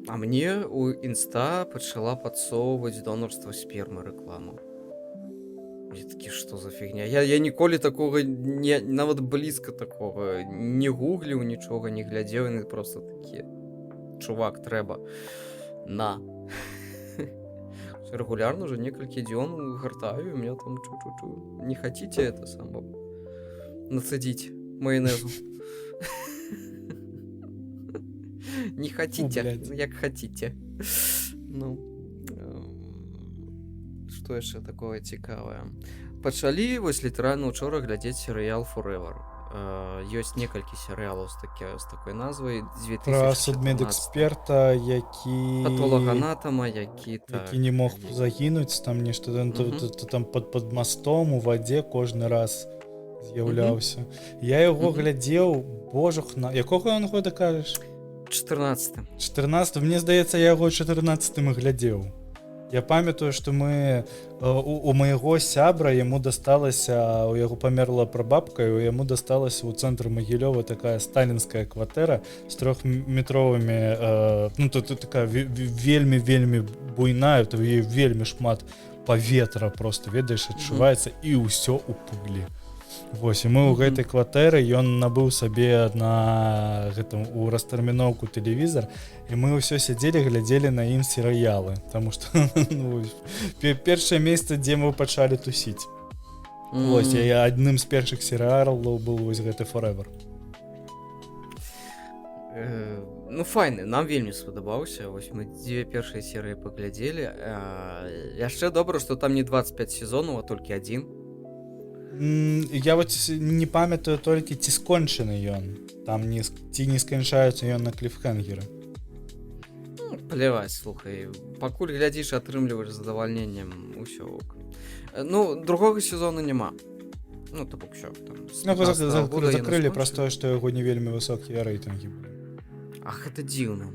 А мне у інста пачала падсоўваць донарства спермы рэкламу. Я такі, што за фігня? Я ніколі такога нават блізка такога не гугліў, нічога не глядзеў, яны просто такі: чувак, трэба на. Регулярно уже некалькі дзён гартаю, у меня там чу-чу-чу. Не хотите это само нацедить майонезу? Не хотите, як хотите. Ну, што яшчэ такое цікавае? Пачалі вось літаральна учора глядзець серыял Forever. Ёсць некалькі серыялаў з такой назвай. Пра судмедэксперта, які патолаганатама, які не мог загінуць, там нешта там пад мастом у вадзе кожны раз з'яўляўся. Я яго глядзеў, божухна. Якога ён года кажаш? 14. Мне здаецца, я яго 14-м глядзеў. Я памятаю, што у майго сябра яму дасталася, у яго памерла прабабка, і яму дасталася ў цэнтры Магілёва такая сталінская кватэра з 3-метровымі, такая вельмі буйная, то яе вельмі шмат паветра просто, ведаеш, адчуваецца, і ўсё ў пылі. Вось, і мы ў гэтай кватэры, ён набыў сабе у растэрміноўку тэлевізар, і мы ўсё сядзелі, глядзелі на ім серыялы, таму што першае месца, дзе мы пачалі тусіць. Вось, адным з першых серыялаў быў вось гэты Forever. Ну, файны, нам вельмі спадабаўся. Вось мы 2 першыя серыі паглядзелі. Яшчэ добра, што там не 25 сезонаў, а толькі 1. Я вот не памятаю толькі, ці скончаны ён. Там ці не сканчаецца ён на кліфхенгеры. Пляваць, слухай. Пакуль глядзіш, атрымліваеш задавальненнем усё ок. Ну, другога сезона няма. Ну, то бок усё. Закрылі праз тое, што яго не вельмі высокія рэйтынгі былі. Ах, гэта дзіўна.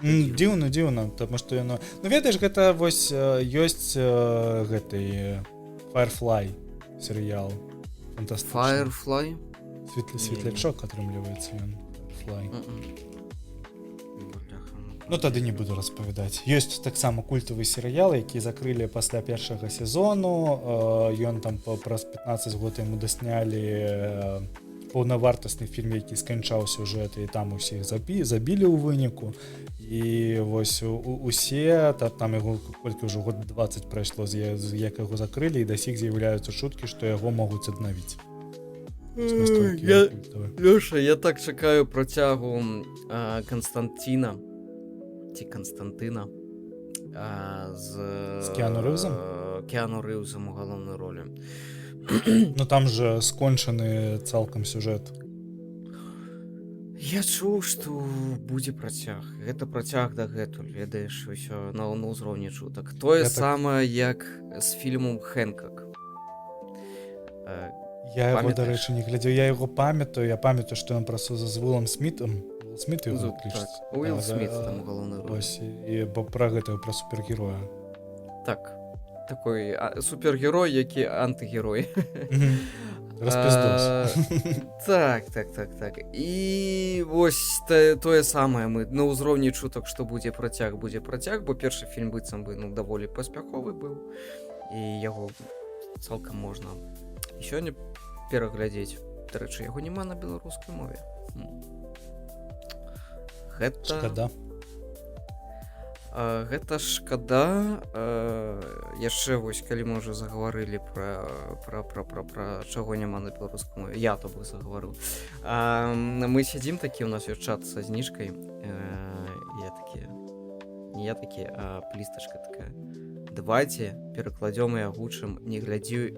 Дзіўна, таму што яно... Ну, ведаеш, гэта вось ёсць гэты Firefly серыял. Firefly? Светлячок атрымліваецца ён. Firefly. Ну, тады не буду распавядаць. Ёсць таксама культавы серыял, які закрылі пасля першага сезону. Ён там праз 15 год яму даснялі паўнавартасны фільм, які сканчаў сюжэт, і там усіх забілі ў выніку. І вось усе, там яго колькі ўжо год 20 прайшло, як яго закрылі, і да сіх з'яўляюцца шуткі, што яго могуць аднавіць. Лёша, я так чакаю працягу Константина ці Константына з Кіану Ривзом? Кіану Ривзом у галоўнай ролі. Ну там же скончаны цалкам сюжэт. Я чуў, што будзе працяг. Гэта працяг дагэтуль, ведаеш, усё на ўзроўні чутак. Тое самае, як з фільмом «Хэнкок». Я яго, дарэчы, не глядзеў. Я яго памятаю. Я памятаю, што ён просто з Уиллом Смітом. Сміт яго клічыць. Уилл Сміт там у галоўнай ролі. І пра гэтага, пра супергероя. Так. Такой супергерой, які антыгерой. Распиздос. Так. І вось тое самае, мы на ўзроўні чутак, што будзе працяг, бо першы фільм быццам бы даволі паспяховы быў, і яго цалкам можна і сёння пераглядзець. Дарэчы, яго няма на беларускай мове. Гэта шкада. Яшчэ вось, калі мы ўжо загаварылі пра чаго няма на беларускай мове, я то бок загаварыў. Мы сядзім такі, у нас ёсць чат са зніжкай. Я такі, а плістачка такая. Давайте перакладзём і агучым «Не глядзі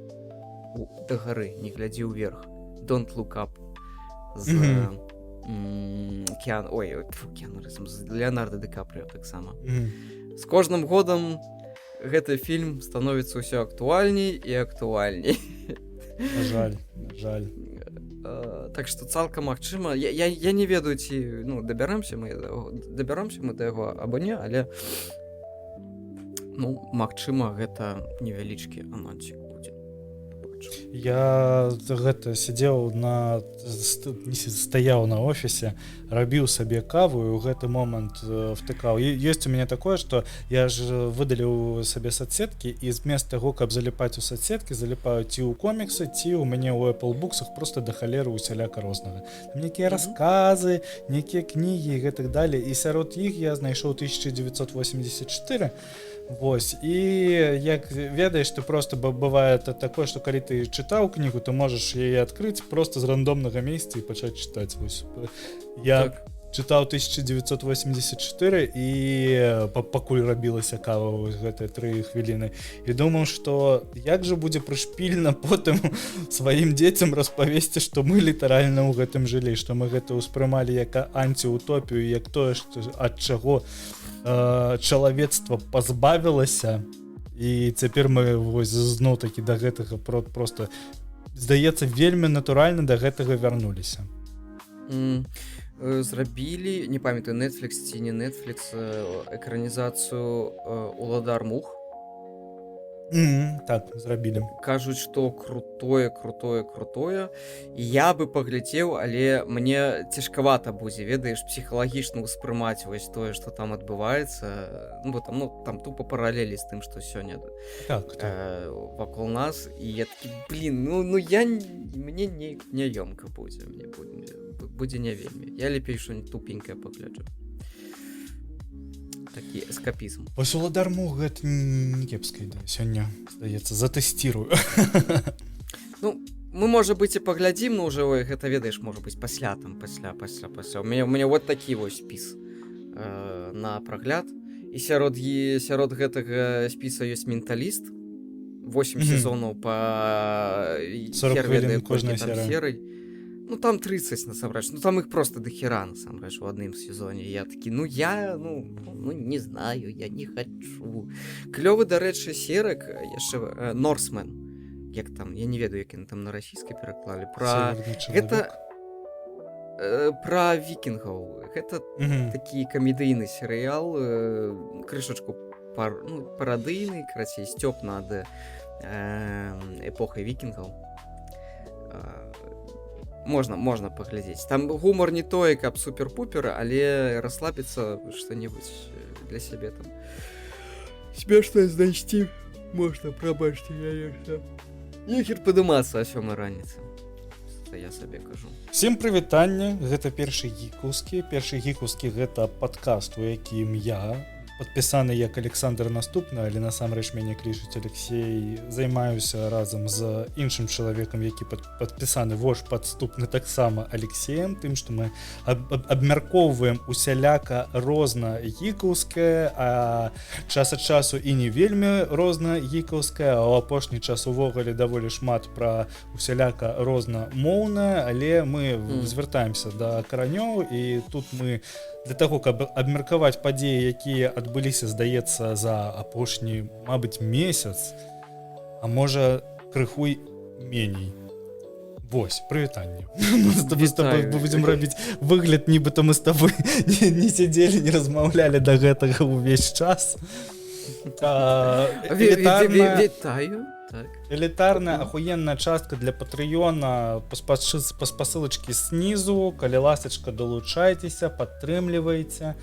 да гары, не глядзі ўверх». Don't look up. З Кіану Ривзом, з Леонардо Ді Капріо таксама. З кожным годам гэты фільм становіцца ўсё актуальней і актуальней. Жаль. Так што цалкам магчыма. Я не ведаю, ці дабяромся мы да яго або не, але магчыма, гэта невялічкі анонсік будзе. бачыў. Я гэта сидзеў стаяў на офісе, рабіў сабе каву і ў гэты момант втыкаў. Ёсць у мяне такое, што я ж выдаліў сабе соцсеткі і змест таго, каб заліпаць у соцсеткі, заліпаю ці ў коміксы, ці ў мяне ў Apple Booksах просто да халеры усяляка рознага. Там нейкія расказы, нейкія кнігі і гэтак далей. І сярод іх я знайшоў 1984. Вось, і як ведаеш, ты просто бывае такое, што калі ты чытаў кнігу, то можаш яе адкрыць просто з рандомнага месца і пачаць чытаць. Вось. Я чытаў 1984 і пакуль рабілася кава гэтыя 3 хвіліны і думаў, што як жа будзе прышпільна потым сваім дзецям распавесці, што мы літаральна ў гэтым жылі, што мы гэта ўспрымалі як антыутопію, як тое, што ад чаго чалавецтва пазбавілася, і цяпер мы вось зноў такі да гэтага просто здаецца вельмі натуральна да гэтага вярнуліся. Зрабілі, не памятаю, Netflix ці не Netflix, экранізацыю «Уладар мух». Так, зрабілі. Кажуць, што крутое. Я бы паглядзеў, але мне цяжкавата будзе, ведаеш, псіхалагічна ўспрымаць вось тое, што там адбываецца. Бо там тупа паралелі з тым, што сёння вакол нас. І я такі, мне няёмка будзе. Мне будзе не вельмі. Я лепей што-нибудь тупенькае пагляджу. Такі эскапізм. Вось «Уладар мух» гэта не кепская ідэя. Сёння, здаецца, затэсцірую. Мы, можа быць, і паглядзім, но ўжо гэта, ведаеш, можа быць, пасля. У мяне вот такі вось спіс на прагляд. І сярод гэтага спіса ёсць «Менталіст». 8 сезонаў па 40 хвілін кожная серыя. Там 30 насамрэч. Там іх просто дохера насамрэч у адным сезоне. Я такі, не знаю, я не хочу. Клёвы, дарэчы, серык яшчэ «Норсмен». Як там, я не ведаю, як яны там на расійскай пераклалі. Гэта пра вікінгаў. Гэта такі камедыйны серыял, крышачку парадыйны, карацей, сцёб над эпохай вікінгаў. Можна паглядзець. Там гумар не той, каб супер-пупер, але расслабіцца што-небудзь для сябе там. Смешнае знайсці можна, прабачце, я яшчэ. Нехер падымацца о 7 раніцы. Я сабе кажу. Всім прывітанне, гэта першы гікаўскі. Першы гікаўскі гэта падкаст, у якім я, падпісаны як Александр Наступны, але насамрэч мяне клічуць Алексей, займаюся разам з іншым чалавекам, які падпісаны вож падступны таксама Алексеем, тым, што мы абмяркоўваем усяляка розна гікаўскае, а час ад часу і не вельмі розна гікаўскае, а ў апошні час увогуле даволі шмат пра усяляка рознамоўнае, але мы звяртаемся да каранёў, і тут мы для таго, каб абмеркаваць падзеі, якія адбыліся, здаецца, за апошні, мабыць, месяц, а можа, крыху меней. Вось, прывітанне. Мы з тобой будзем рабіць выгляд, нібыта мы з тобой не сядзелі, не размаўлялі да гэтага ўвесь час. Вітаю. Элітарная, ахуенная частка для патрыёна па спасылачкі снізу. Калі ласачка, далучайцеся, падтрымлівайце.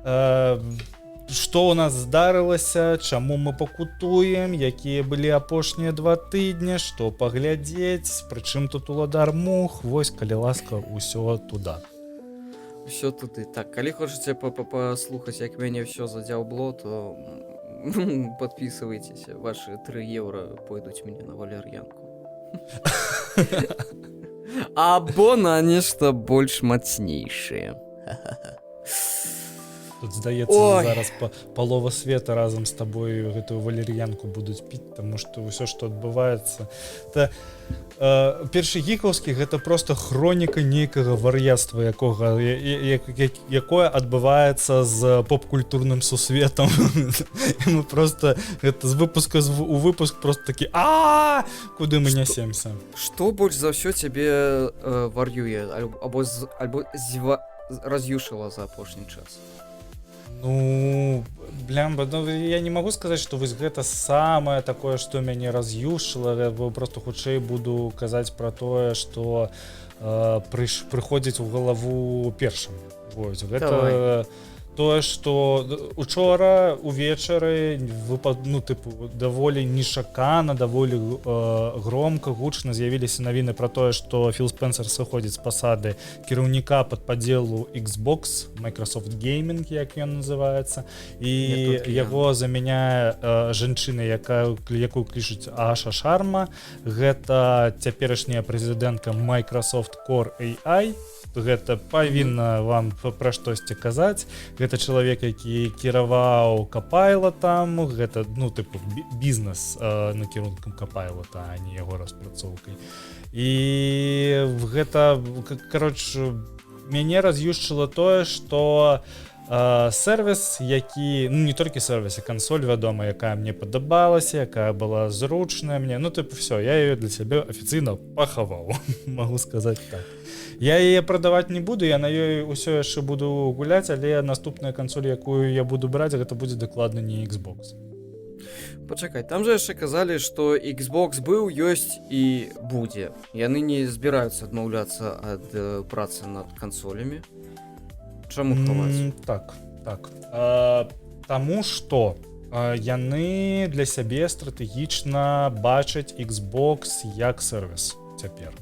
Што ў нас здарылася, чаму мы пакутуем, якія былі апошнія 2 тыдні, што паглядзець, прычым тут «Уладар мух». Вось, калі ласка, усё туда. Усё туды. Так, калі хочаце паслухаць, як мяне ўсё задзяўбло, то подписывайтесь, ваши 3 евро пойдут мне на валер'янку. Або на нешта больш мацнейшае. Тут, здаецца, зараз палова света разам з табой гэтую валер'янку будуць піць, таму што ўсё, што адбываецца, першы гікаўскі гэта просто хроніка нейкага вар'яцтва, якое адбываецца з поп-культурным сусветам. Мы просто з выпуска у выпуск просто такі куды мы нясемся. Што больш за ўсё цябе вар'юе альбо раз'юшыла за апошні час? Блямба, ну я не магу сказаць, што вось гэта самае такое, што мяне раз'юшыла, просто хутчэй буду казаць пра тое, што прыходзіць у галаву першым. Вось, гэта Давай. тое, што учора увечары ну, тыпу, даволі нечакана, даволі громка, гучна з'явіліся навіны пра тое, што Філ Спенсер сыходзіць з пасады кіраўніка пад падзелу Xbox, Microsoft Gaming, як ён называецца, і яго замяняе жанчына, якую клічуць Аша Шарма. Гэта цяперашняя прэзідэнтка Microsoft Core AI. Гэта павінна вам пра штосьці казаць. Гэта чалавек, які кіраваў Copilot, гэта, ну, тыпу, бізнес накірункам Copilot, а не яго распрацоўкай. І гэта, кароче, мяне раз'юшчыла тое, што сервіс, які, ну, не толькі сервіс, а кансоль, вядома, якая мне падабалася, якая была зручная мне, ну, тыпу, все, я яе для сябе афіцыйна пахаваў, магу сказаць так. Я яе прадаваць не буду, я на ёй усё яшчэ буду гуляць, але наступная кансоль, якую я буду браць, гэта будзе дакладна не Xbox. Пачакай, там же яшчэ казалі, што Xbox быў, ёсць і будзе. Яны не збіраюцца адмаўляцца ад працы над кансолямі. Чаму хаваць? Так. Таму што яны для сябе стратэгічна бачаць Xbox як сервіс цяпер.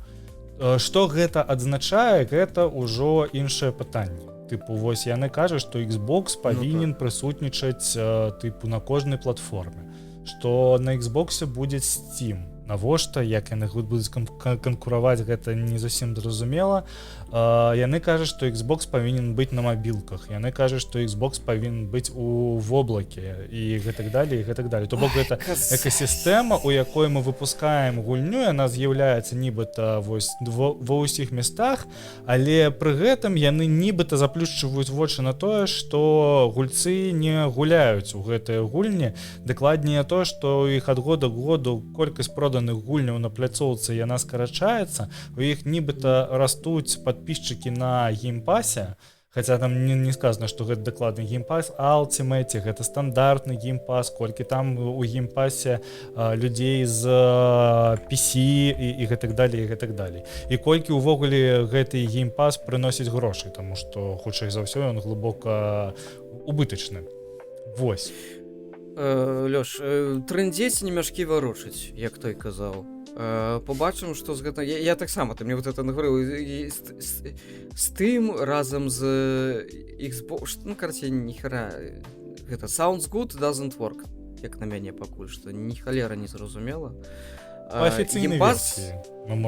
Што гэта адзначае, гэта ўжо іншае пытанне. Тыпу, вось яны кажуць, што Xbox павінен прысутнічаць тыпу на кожнай платформе. Што на Xbox будзе Steam. Навошта, як яны будуць канкураваць, гэта не зусім зразумела. Яны кажуць, што Xbox павінен быць на мабілках. Яны кажуць, што Xbox павінен быць у воблаке і гэтак далей, і гэтак далей. То бок гэта экасістэма, у якой мы выпускаем гульню, яна з'яўляецца нібыта вось ва ўсіх местах, але пры гэтым яны нібыта заплюшчваюць вочы на тое, што гульцы не гуляюць у гэтыя гульні. Дакладнее то, што іх ад года к году колькасць проданых гульняў на пляцоўцы яна скарачаецца, у іх нібыта растуць падпісчыкі на геймпасе, хаця там не сказано, што гэта дакладны геймпас Ultimate, гэта стандартны геймпас, колькі там у геймпасе людзей з PC і гэтак далей, і гэтак далей. І колькі ўвогуле гэты геймпас прыносіць грошай, таму што хутчэй за ўсё ён глыбока убытачны. Вось. Лёш, трындзець не мяшкі варочаць, як той казаў. Побачым, што з гэта... Я таксама, ты мне вот это нагаварыў, з тым разам з Xbox, ну, караце, ніхера, гэта sounds good, doesn't work, як на мяне пакуль, што ні халера не зразумела. Па афіцыйнай версіі.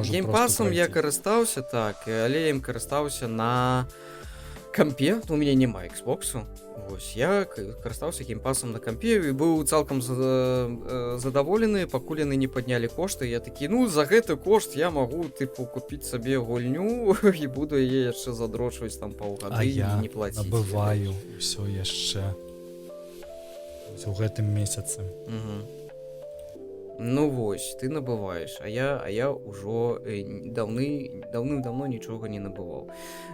Геймпасам я карыстаўся, так, але я ім карыстаўся на кампе, у мяне няма Xbox'у. Вось, я карыстаўся геймпасам на кампе і быў цалкам задаволены, пакуль яны не паднялі кошты. Я такі, ну, за гэты кошт я магу, тыпу, купіць сабе гульню і буду яе яшчэ задрочваць там паўгады і не плаціць. А я набываю ўсё яшчэ у гэтым месяцы. Ну вось, ты набываеш, а я ўжо даўным-даўно нічога не набываў.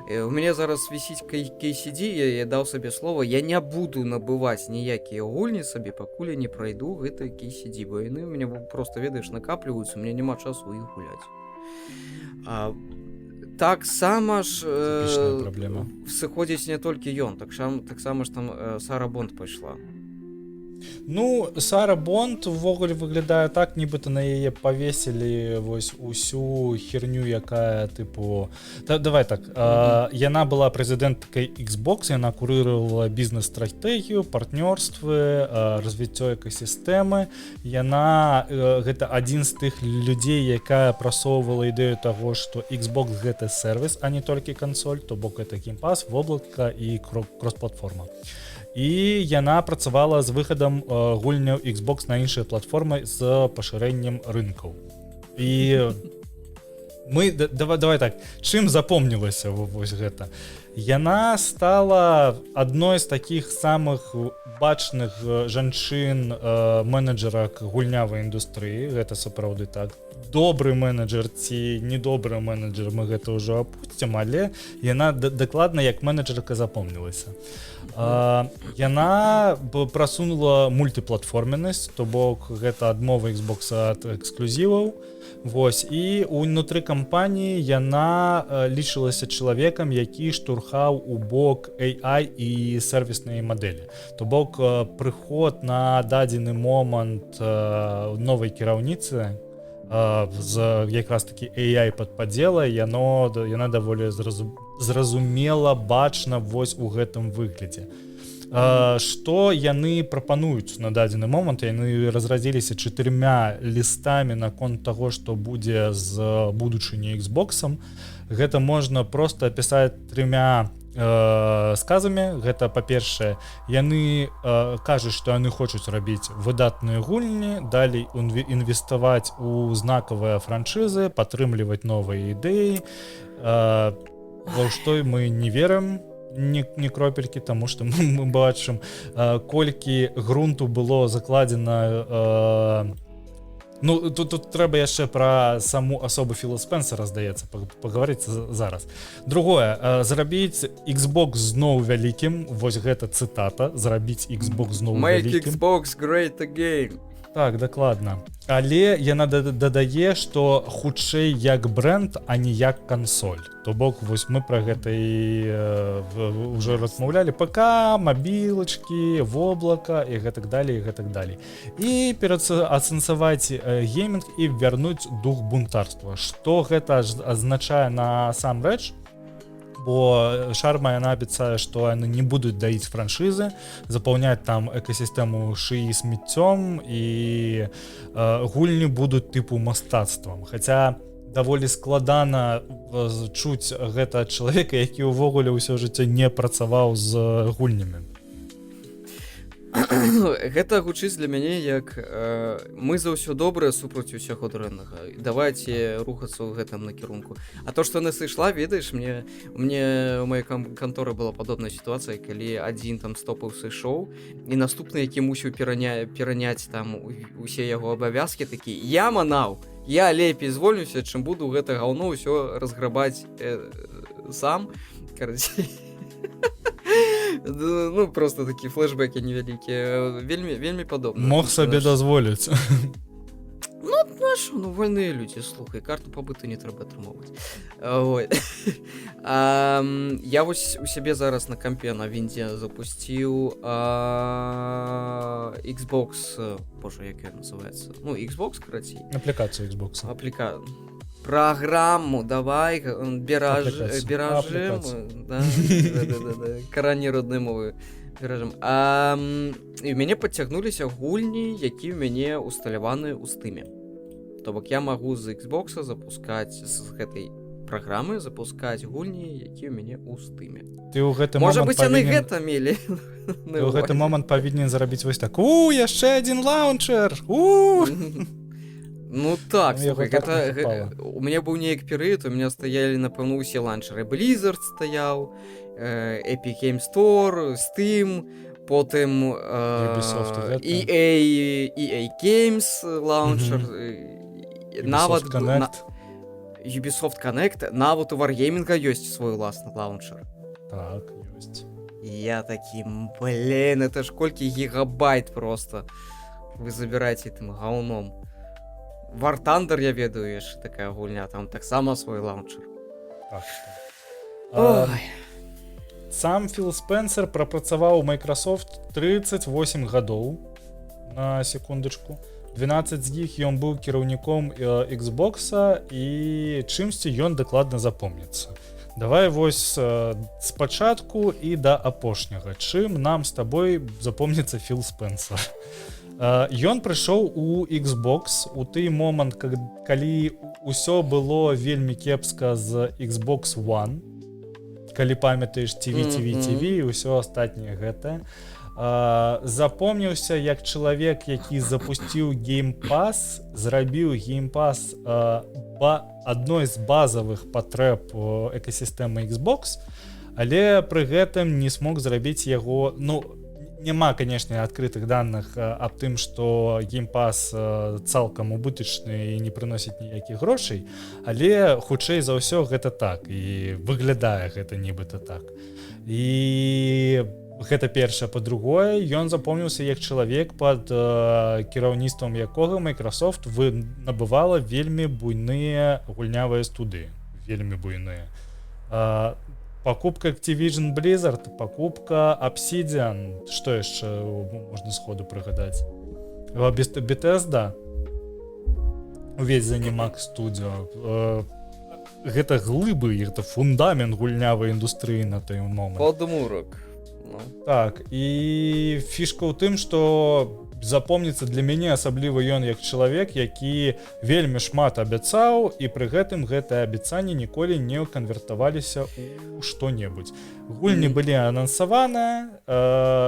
У мяне зараз вісіць KCD, я даў сабе слова, я не буду набываць ніякія гульні сабе, пакуль я не прайду гэты KCD, бо яны у мяне просто, ведаеш, накапліваюцца, у мяне няма часу іх гуляць. Таксама ж сыходзіць не толькі ён, таксама ж там Сара Бонд пайшла. Ну, Сара Бонд увогуле выглядае так, нібыта на яе павесілі вось усю херню, якая, тыпу... Давай так, яна была прэзідэнткай Xbox, яна курыравала бізнес-стратэгію, партнёрствы, развіццё экасістэмы. Яна, гэта адзін з тых людзей, якая прасоўвала ідэю таго, што Xbox гэта сервіс, а не толькі кансоль, то бок гэта геймпас, воблака і крос-платформа. І яна працавала з выхадам гульняў Xbox на іншыя платформы з пашырэннем рынкаў. І мы, давай так, чым запомнілася вось гэта? Яна стала адной з такіх самых бачных жанчын менеджерак гульнявай індустрыі, гэта сапраўды так. Добры менеджер ці недобры менеджер, мы гэта ўжо апусцім, але яна дакладна як менеджерка запомнілася. Яна прасунула мультыплатформеннасць, то бок гэта адмова Xbox ад эксклюзіваў. Вось, і ўнутры кампаніі яна лічылася чалавекам, які штурхаў у бок AI і сервіснай мадэлі. То бок прыход на дадзены момант новай кіраўніцы з якраз такі AI падпадзела, яна даволі зразумела, бачна вось у гэтым выглядзе. Што яны прапануюць на дадзены момант? Яны разрадзіліся 4 лістамі наконт таго, што будзе з будучыні Xbox. Гэта можна проста апісаць 3 сказамі. Гэта, па-першае, яны кажуць, што яны хочуць рабіць выдатныя гульні, далей інвеставаць у знакавыя франшызы, падтрымліваць новыя ідэі. Ва што мы не верым, ні кропелькі, таму што мы бачым, колькі грунту было закладзена. Ну, тут трэба яшчэ пра саму асобу Філа Спенсера, здаецца, пагаварыць зараз. Другое, зрабіць Xbox зноў вялікім, вось гэта цытата, зрабіць Xbox зноў вялікім. Make Xbox great again. Так, дакладна. Але яна дадае, што хутчэй як бренд, а не як кансоль. То бок, вось мы пра гэта і ўжо размаўлялі. ПК, мабілачкі, воблака і гэтак далей, і гэтак далей. І пераацэнсаваць геймінг і вярнуць дух бунтарства. Што гэта азначае насамрэч? Бо Шарма яна абяцае, што яны не будуць даіць франшызы, запаўняць там экасістэму шыі смеццём і гульні будуць тыпу мастацтвам. Хаця даволі складана чуць гэта ад чалавека, які ўвогуле ўсё жыццё не працаваў з гульнямі. Гэта гучыць для мяне як мы за ўсё добрае супраць усяго дрэннага. Давайте рухацца ў гэтым накірунку. А то, што яна сышла, ведаеш, мне у маёй канторы была падобная сітуацыя, калі адзін там стопаў сышоў, і наступны, які мусіў пераняць там усе яго абавязкі, такі: я манаў, я лепей звольнюся, чым буду гэта гаўно ўсё разграбаць сам. Карацей, ну, просто такі флешбекі невялікія, вельмі падобна. Мог сабе дазволіць. Ну, знаешь, ну, вольныя людзі, слухай, карту пабыту не трэба атрымоўваць. Я вось у сябе зараз на кампе на віндзе запусціў Xbox, боже, як ён называецца? Ну, Xbox, карацей. Аплікацыю Xbox. Программу давай, біражым, да, карані роднай мовы біражым. І ў мяне падцягнуліся гульні, які ў мяне усталяваны ў Steam. То бок я магу з Xbox запускаць, з гэтай праграмы запускаць гульні, які ў мяне ў Steam. Можа быць, яны гэта мелі. Ты ў гэты момант павінен зарабіць вось так: яшчэ адзін лаунчер! Ну так, слухай, у мяне быў неяк перыяд, у мяне стаялі, напэўна, усе ланчеры. Blizzard стаяў, Epic Game Store, Steam, потым EA Games лаунчер, нават Ubisoft Connect, нават у Wargaming ёсць свой уласны лаунчер. Так, ёсць. Я такі, блин, это ж колькі гигабайт просто вы забираеце этим гаўном. War Thunder, я ведаю, яшчэ такая гульня, там таксама свой лаунчер. Сам Філ Спенсер прапрацаваў у Microsoft 38 гадоў, на секундачку. 12 з іх ён быў кіраўніком Xbox, і чымсьці ён дакладна запомніцца. Давай вось спачатку і да апошняга. Чым нам з табой запомніцца Філ Спенсер? Ён прыйшоў у Xbox у той момант, калі ўсё было вельмі кепска з Xbox One, калі памятаеш TV і ўсё астатняе гэтае. Запомніўся як чалавек, які запусціў Game Pass, зрабіў Game Pass адной з базавых патрэб экасістэмы Xbox, але пры гэтым не смог зрабіць яго, няма, канешне, адкрытых даных аб тым, што Game Pass цалкам убытачны і не прыносіць ніякіх грошай, але хутчэй за ўсё гэта так, і выглядае гэта нібыта так. І Гэта першае. Па-другое, ён запомніўся як чалавек, пад кіраўніцтвам якога Microsoft набывала вельмі буйныя гульнявыя студыі. Вельмі буйныя. Покупка Activision Blizzard, покупка Obsidian, што яшчэ можна сходу прыгадаць? Bethesda, увесь Zenimax Studio. Гэта глыбы, гэта фундамент гульнявай індустрыі на той момант. Подмурок. Так, і фішка ў тым, што запомніцца для мяне асабліва ён як чалавек, які вельмі шмат абяцаў, і пры гэтым гэтыя абяцанні ніколі не канвертаваліся ў што-небудзь. Гульні былі анансаваныя,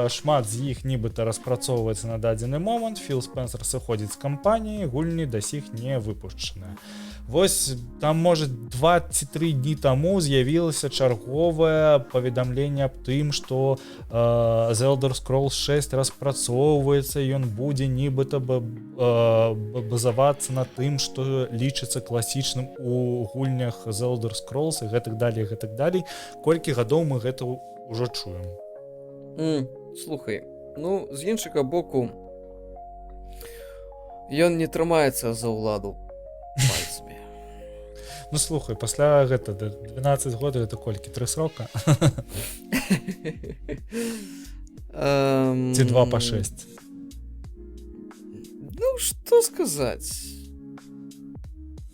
шмат з іх нібыта распрацоўваецца на дадзены момант, Філ Спенсер сыходзіць з кампаніі, гульні да сіх не выпушчаныя. Вось там, можа, 2 ці 3 дні таму з'явілася чарговае паведамленне аб тым, што The Elder Scrolls 6 распрацоўваецца, ён будзе нібыта базавацца на тым, што лічыцца класічным у гульнях The Elder Scrolls і гэтак далей, гэтак далей. Колькі гадоў мы гэта ўжо чуем. Слухай, ну, з іншага боку, ён не трымаецца за ўладу пальцамі. Ну, слухай, пасля гэта 12 годаў, это колькі? 3 срока? Ці 2 па 6? Ну, што сказаць?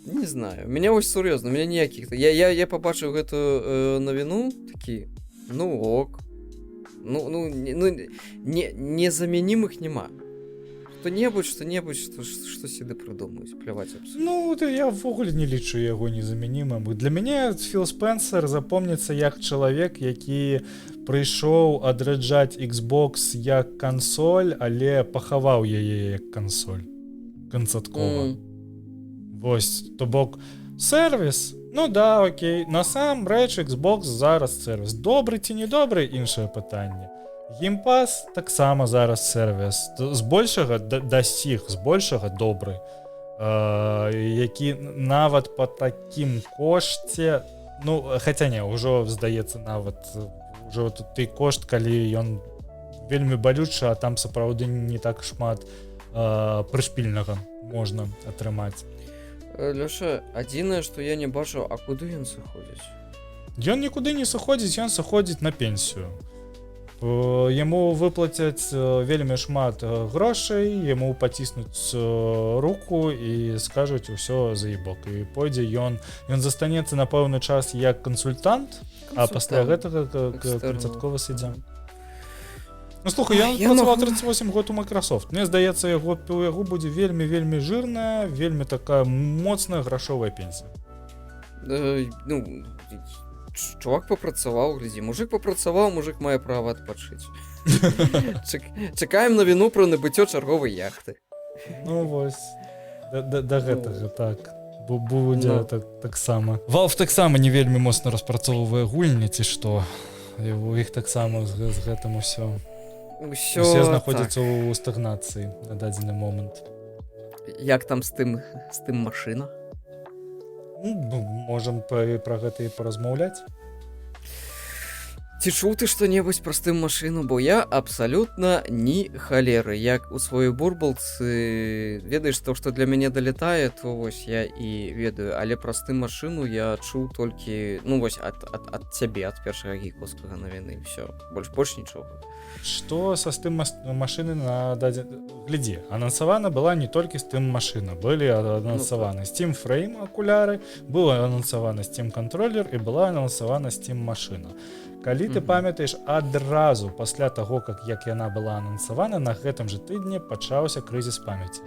Не знаю. Мяне вось сур'ёзна, у мяне ніякіх... Я пабачыў гэтую навіну, такі, ну ок. Незамянімых няма. Што-небудзь, што сюды прыдумаюць, пляваць абсолютно. Ну, я ввогуле не лічу яго незамянімым. Для мяне Філ Спенсер запомніцца як чалавек, які прыйшоў адраджаць Xbox як кансоль, але пахаваў яе як кансоль. Канцаткова. Вось, то бок, сервіс, ну да, окей, насамрэч Xbox зараз сервіс. Добры ці не добры, іншае пытанне. Геймпас таксама зараз сервіс. Збольшага да сіх, збольшага добры. Які нават па такім кошце, ну, хаця не, ўжо, здаецца, нават ўжо тут той кошт, калі ён вельмі балючы, а там сапраўды не так шмат прышпільнага можна атрымаць. Лёша, адзінае, што я не бачу, а куды ён сыходзіць? Ён нікуды не сыходзіць, ён сыходзіць на пенсію. Яму выплацяць вельмі шмат грошай, яму паціснуць руку і скажуць усё заебок. І пойдзе ён застанецца на пэўны час як кансультант, а пасля гэтага канцатковы суддзя. Ну, слухай, ён працаваў 38 год у Microsoft. Мне здаецца, у яго будзе вельмі жирная, вельмі такая моцная грашовая пенсія. Ну, чувак папрацаваў, глядзі, мужик папрацаваў, мужик мае права адпачыць. Чакаем навіну пра набыццё чарговай яхты. Ну вось, да гэтага так. Будзе таксама. Valve таксама не вельмі моцна распрацоўвае гульні, ці што. У іх таксама з гэтым усё. Усе знаходзяцца ў стагнацыі на дадзены момант. Як там з тым машына? Можам пра гэта і паразмаўляць. Ці чуў ты што-небудзь пра тым машыну, бо я абсалютна ні халеры. Як у сваёй бурбалцы ведаеш то, што для мяне далятае, то вось я і ведаю, але пра тым машыну я чуў толькі, ну вось ад цябе, ад першага гікаўскага навіны, всё, больш нічога. Што са тым машыны на дадзены... Глядзі, анансавана была не толькі Steam машына, былі анансаваны Steam Frame акуляры, была анансавана Steam контроллер і была анансавана Steam машына. Калі ты памятаеш, адразу пасля таго, як яна была анансавана, на гэтым жа тыдні пачаўся крызіс памяці.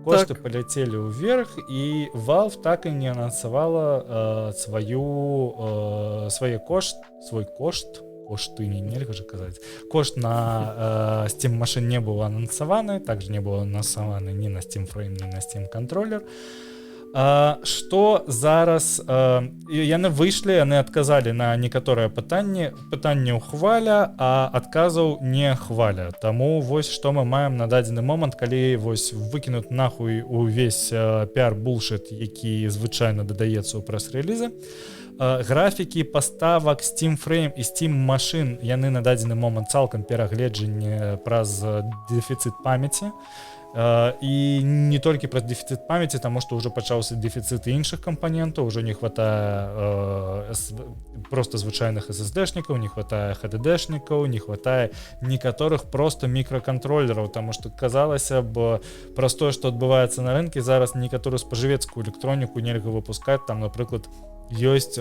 Кошты паляцелі ўверх, і Valve так і не анансавала свой кошты, нельга же казаць. Кошт на Steam машын не быў анансаваны, также не быў анансаваны ні на Steam Frame, ні на Steam контроллер. Што зараз яны выйшлі, яны адказалі на некаторыя пытанні хваля, а адказаў не хваля. Таму вось што мы маем на дадзены момант, калі вось выкінуць нахуй увесь піар-булшыт, які звычайна дадаецца ў прэс-рэлізы. Графікі паставак Steam Frame і Steam машын яны на дадзены момант цалкам перагледжаны праз дэфіцыт памяці. І не толькі праз дэфіцыт памяці, таму што ўжо пачаўся дэфіцыт іншых кампанентаў, ўжо не хватае проста звычайных SSD-шнікаў, не хватае HDD-шнікаў, не хватае некаторых проста мікракантролераў, таму што казалася б праз тое, што адбываецца на рынке, зараз некаторую спажывецкую электроніку нельга выпускаць, там, напрыклад, ёсць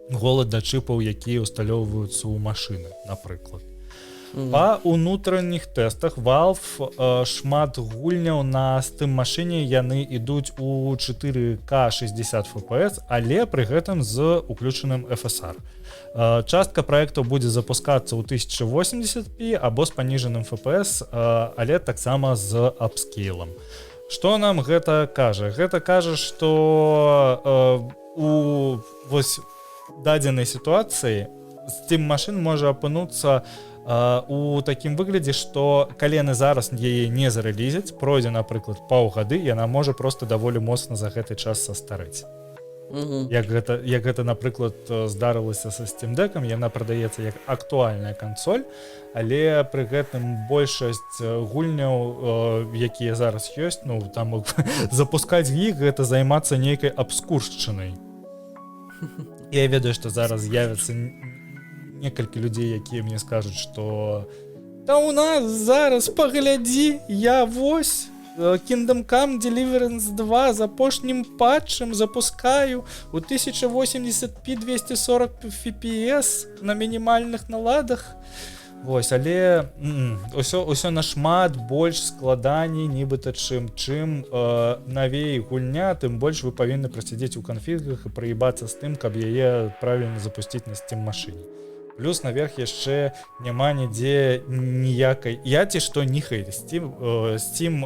голад да чыпаў, якія ўсталёўваюцца ў машыны, напрыклад. Па ўнутраных тэстах Valve шмат гульняў на Steam машыне яны ідуць у 4К 60 FPS, але пры гэтым з уключаным FSR. Частка праектаў будзе запускацца ў 1080p або з паніжаным FPS, але таксама з апскейлам. Што нам гэта кажа? Гэта кажа, што у вось дадзенай сітуацыі Steam машын можа апынуцца у такім выглядзе, што калі яны зараз яе не зарэлізяць, пройдзе, напрыклад, паўгады, яна можа проста даволі моцна за гэты час састарэць. Як гэта, напрыклад, здарылася са Steam Deck'ам, яна прадаецца як актуальная кансоль, але пры гэтым большасць гульняў, якія зараз ёсць, ну, там запускаць іх, гэта займацца нейкай абскуршчынай. Я ведаю, што зараз з'явяцца некалькі людзей, якія мне скажуць, што та у нас зараз, паглядзі, я вось Kingdom Come Deliverance 2 з апошнім патчам запускаю у 1080p 240 fps на мінімальных наладах. Вось, але ўсё нашмат больш складаней, нібыта чым навей гульня, тым больш вы павінны прасядзець у канфігах і праебацца з тым, каб яе правільна запусціць на Steam машыне. Плюс наверх яшчэ няма нідзе ніякай. Я ці што не хейт. Steam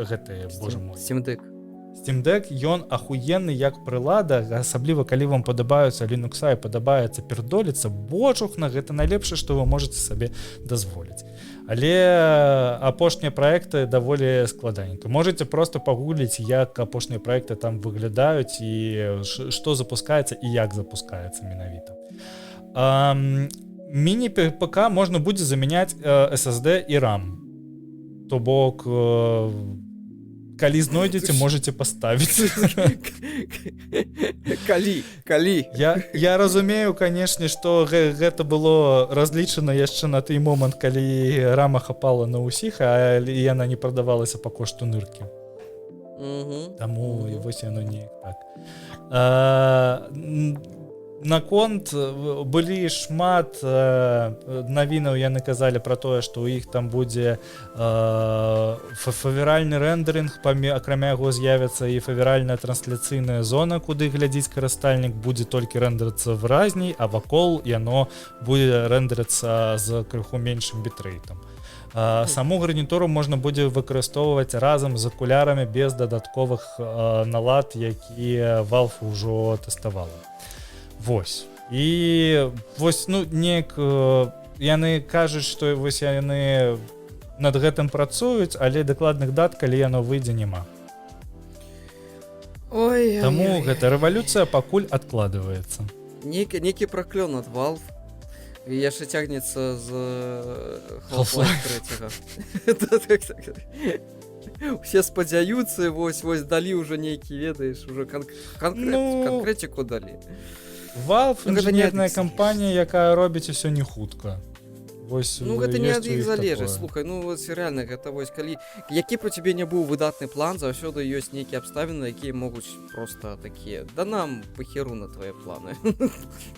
гэтыя, боже мой. Steam Deck. Steam Deck, ён ахуенны як прылада, асабліва калі вам падабаюцца Linux і падабаецца пердоліцца, божухна, гэта найлепшае, што вы можаце сабе дазволіць. Але апошнія праекты даволі складаненька. Можаце просто пагугліць, як апошнія праекты там выглядаюць і што запускаецца і як запускаецца менавіта. Міні-ПК можна будзе замяняць SSD і RAM. То бок, калі знойдзеце, можаце паставіць. Калі. Я разумею, канешне, што гэта было разлічана яшчэ на той момант, калі рама хапала на ўсіх, а яна не прадавалася па кошту ныркі. Таму вось яно неяк так. Наконт былі шмат навінаў, яны казалі пра тое, што ў іх там будзе фаверальны рэндэрынг, акрамя яго з'явіцца і фаверальная трансляцыйная зона, куды глядзіць карыстальнік, будзе толькі рэндэрыцца выразней, а вакол яно будзе рэндэрыцца з крыху меншым бітрэйтам. Саму гарнітуру можна будзе выкарыстоўваць разам з акулярамі без дадатковых налад, якія Valve ўжо тэставала. Вось. І вось, ну, неяк яны кажуць, што вось яны над гэтым працуюць, але дакладных дат, калі яно выйдзе, няма. Таму гэта рэвалюцыя пакуль адкладваецца. Некі праклён ад Valve. І яшчэ цягнецца з Half-Life 3. Усе спадзяюцца, вось далі ўжо нейкі, ведаеш, ужо канкрэтику далі. Valve — інжынерная кампанія, якая робіць усё не хутка. Вось, ну гэта не ад іх залежыць. Слухай, ну вось реально гэта вось калі які б у цябе не быў выдатны план, заўсёды ёсць нейкія абставіны, якія могуць просто такія. Да нам пахеру на твае планы.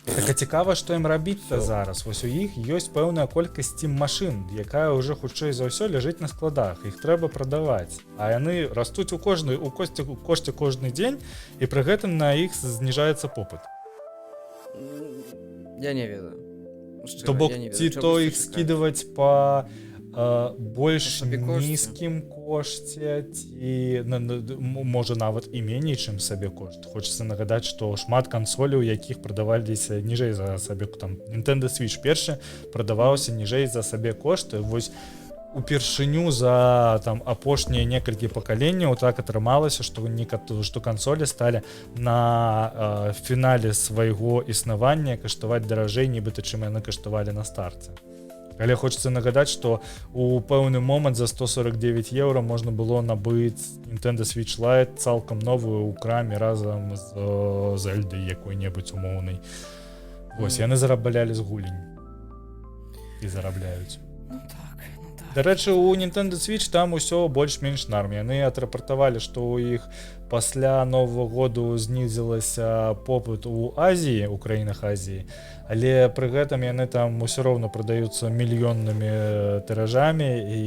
Так цікава, што ім рабіць-то зараз. Вось у іх ёсць пэўная колькасць Steam машын, якая ўжо хутчэй за ўсё ляжыць на складах. Іх трэба прадаваць. А яны растуць у кошце кожны дзень, і пры гэтым на іх зніжаецца попыт. Я не ведаю. То бок ці то іх скідаваць па больш Сабекошце. нізкім кошце ці можа нават і меней чым сабекошт. Хочацца нагадаць, што шмат кансоляў, якіх прадаваліся ніжэй за там Nintendo Switch першы прадаваўся ніжэй за сабекошт. Вось упершыню за там апошнія некалькі пакаленняў так атрымалася, што кансолі сталі на фінале свайго існавання каштаваць даражэй, нібыта чым яны каштавалі на старце. Але хочацца нагадаць, што у пэўны момант за 149 еўра можна было набыць Nintendo Switch Lite цалкам новую ў краме разам з Зельдай якой-небудзь умоўнай. Вось, яны зараблялі з гулень. І зарабляюць. Ну так. Дарэчы, у Nintendo Switch там усё больш-менш нарм. Яны атрапартавалі, што ў іх пасля Новага году знізілася попыт у Азіі, у краінах Азіі, але пры гэтым яны там усё роўна прадаюцца мільённымі тыражамі і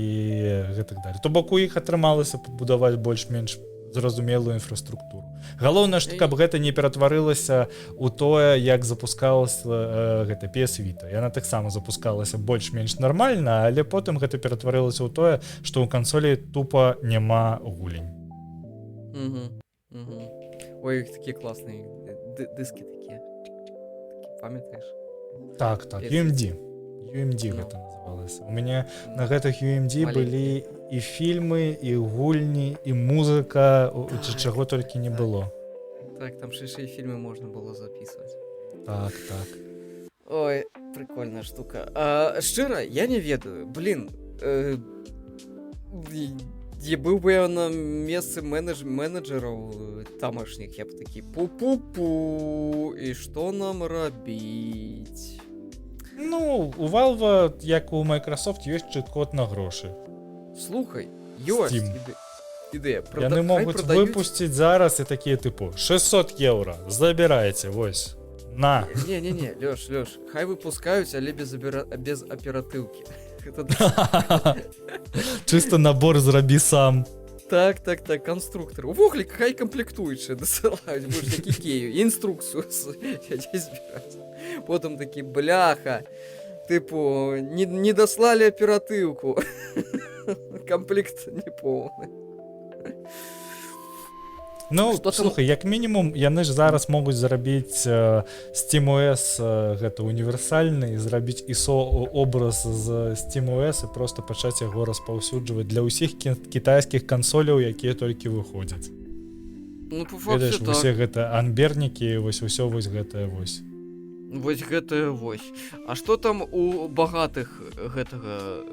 гэтак далее. То бок у іх атрымалася пабудаваць больш-менш зразумелую інфраструктуру. Галоўнае, што каб гэта не ператварылася ў тое, як запускалася гэта PS Vita. Яна таксама запускалася больш-менш нармальна, але потым гэта ператварылася ў тое, што ў кансолі тупа няма гулень. Ой, іх такія класныя дыскі такія. Памятаеш? Так, UMD. UMD гэта называлася. У мяне на гэтых UMD былі і фільмы, і гульні, і музыка, чаго толькі не было. Так, там ще й фільми можна було записувати. Так. Ой, прикольна штука. Шчыра, я не ведаю. Блін, быў бы я на месцы менеджераў тамашніх, я б такі пу-пу-пу, і што нам рабіць? Ну, у Valve, як у Microsoft, ёсць чыт-код на грошы. Слухай, ёсць ідэя. Яны могуць выпусціць зараз і такія тыпу 600 еўра, забірайце, вось, на. Не, Лёш, хай выпускаюць, але без аператыўкі. Чыста набор зрабі сам. Так, конструктор. Увогуле, хай комплектуючыя дасылаюць, больш як ікею, інструкцыю збіраць. Потым такі, бляха, тыпу, не даслалі аператыўку. Комплект непоўны. Ну, слухай, як мінімум, яны ж зараз могуць зрабіць SteamOS гэта універсальны, зрабіць ISO-образ з SteamOS і проста пачаць яго распаўсюджваць для ўсіх кітайскіх кансоляў, якія толькі выходзяць. Ну, по факту ведаеш, так. Усе гэта анбернікі, вось усё вось гэтае вось. Вось гэтае вось. А што там у багатых гэтага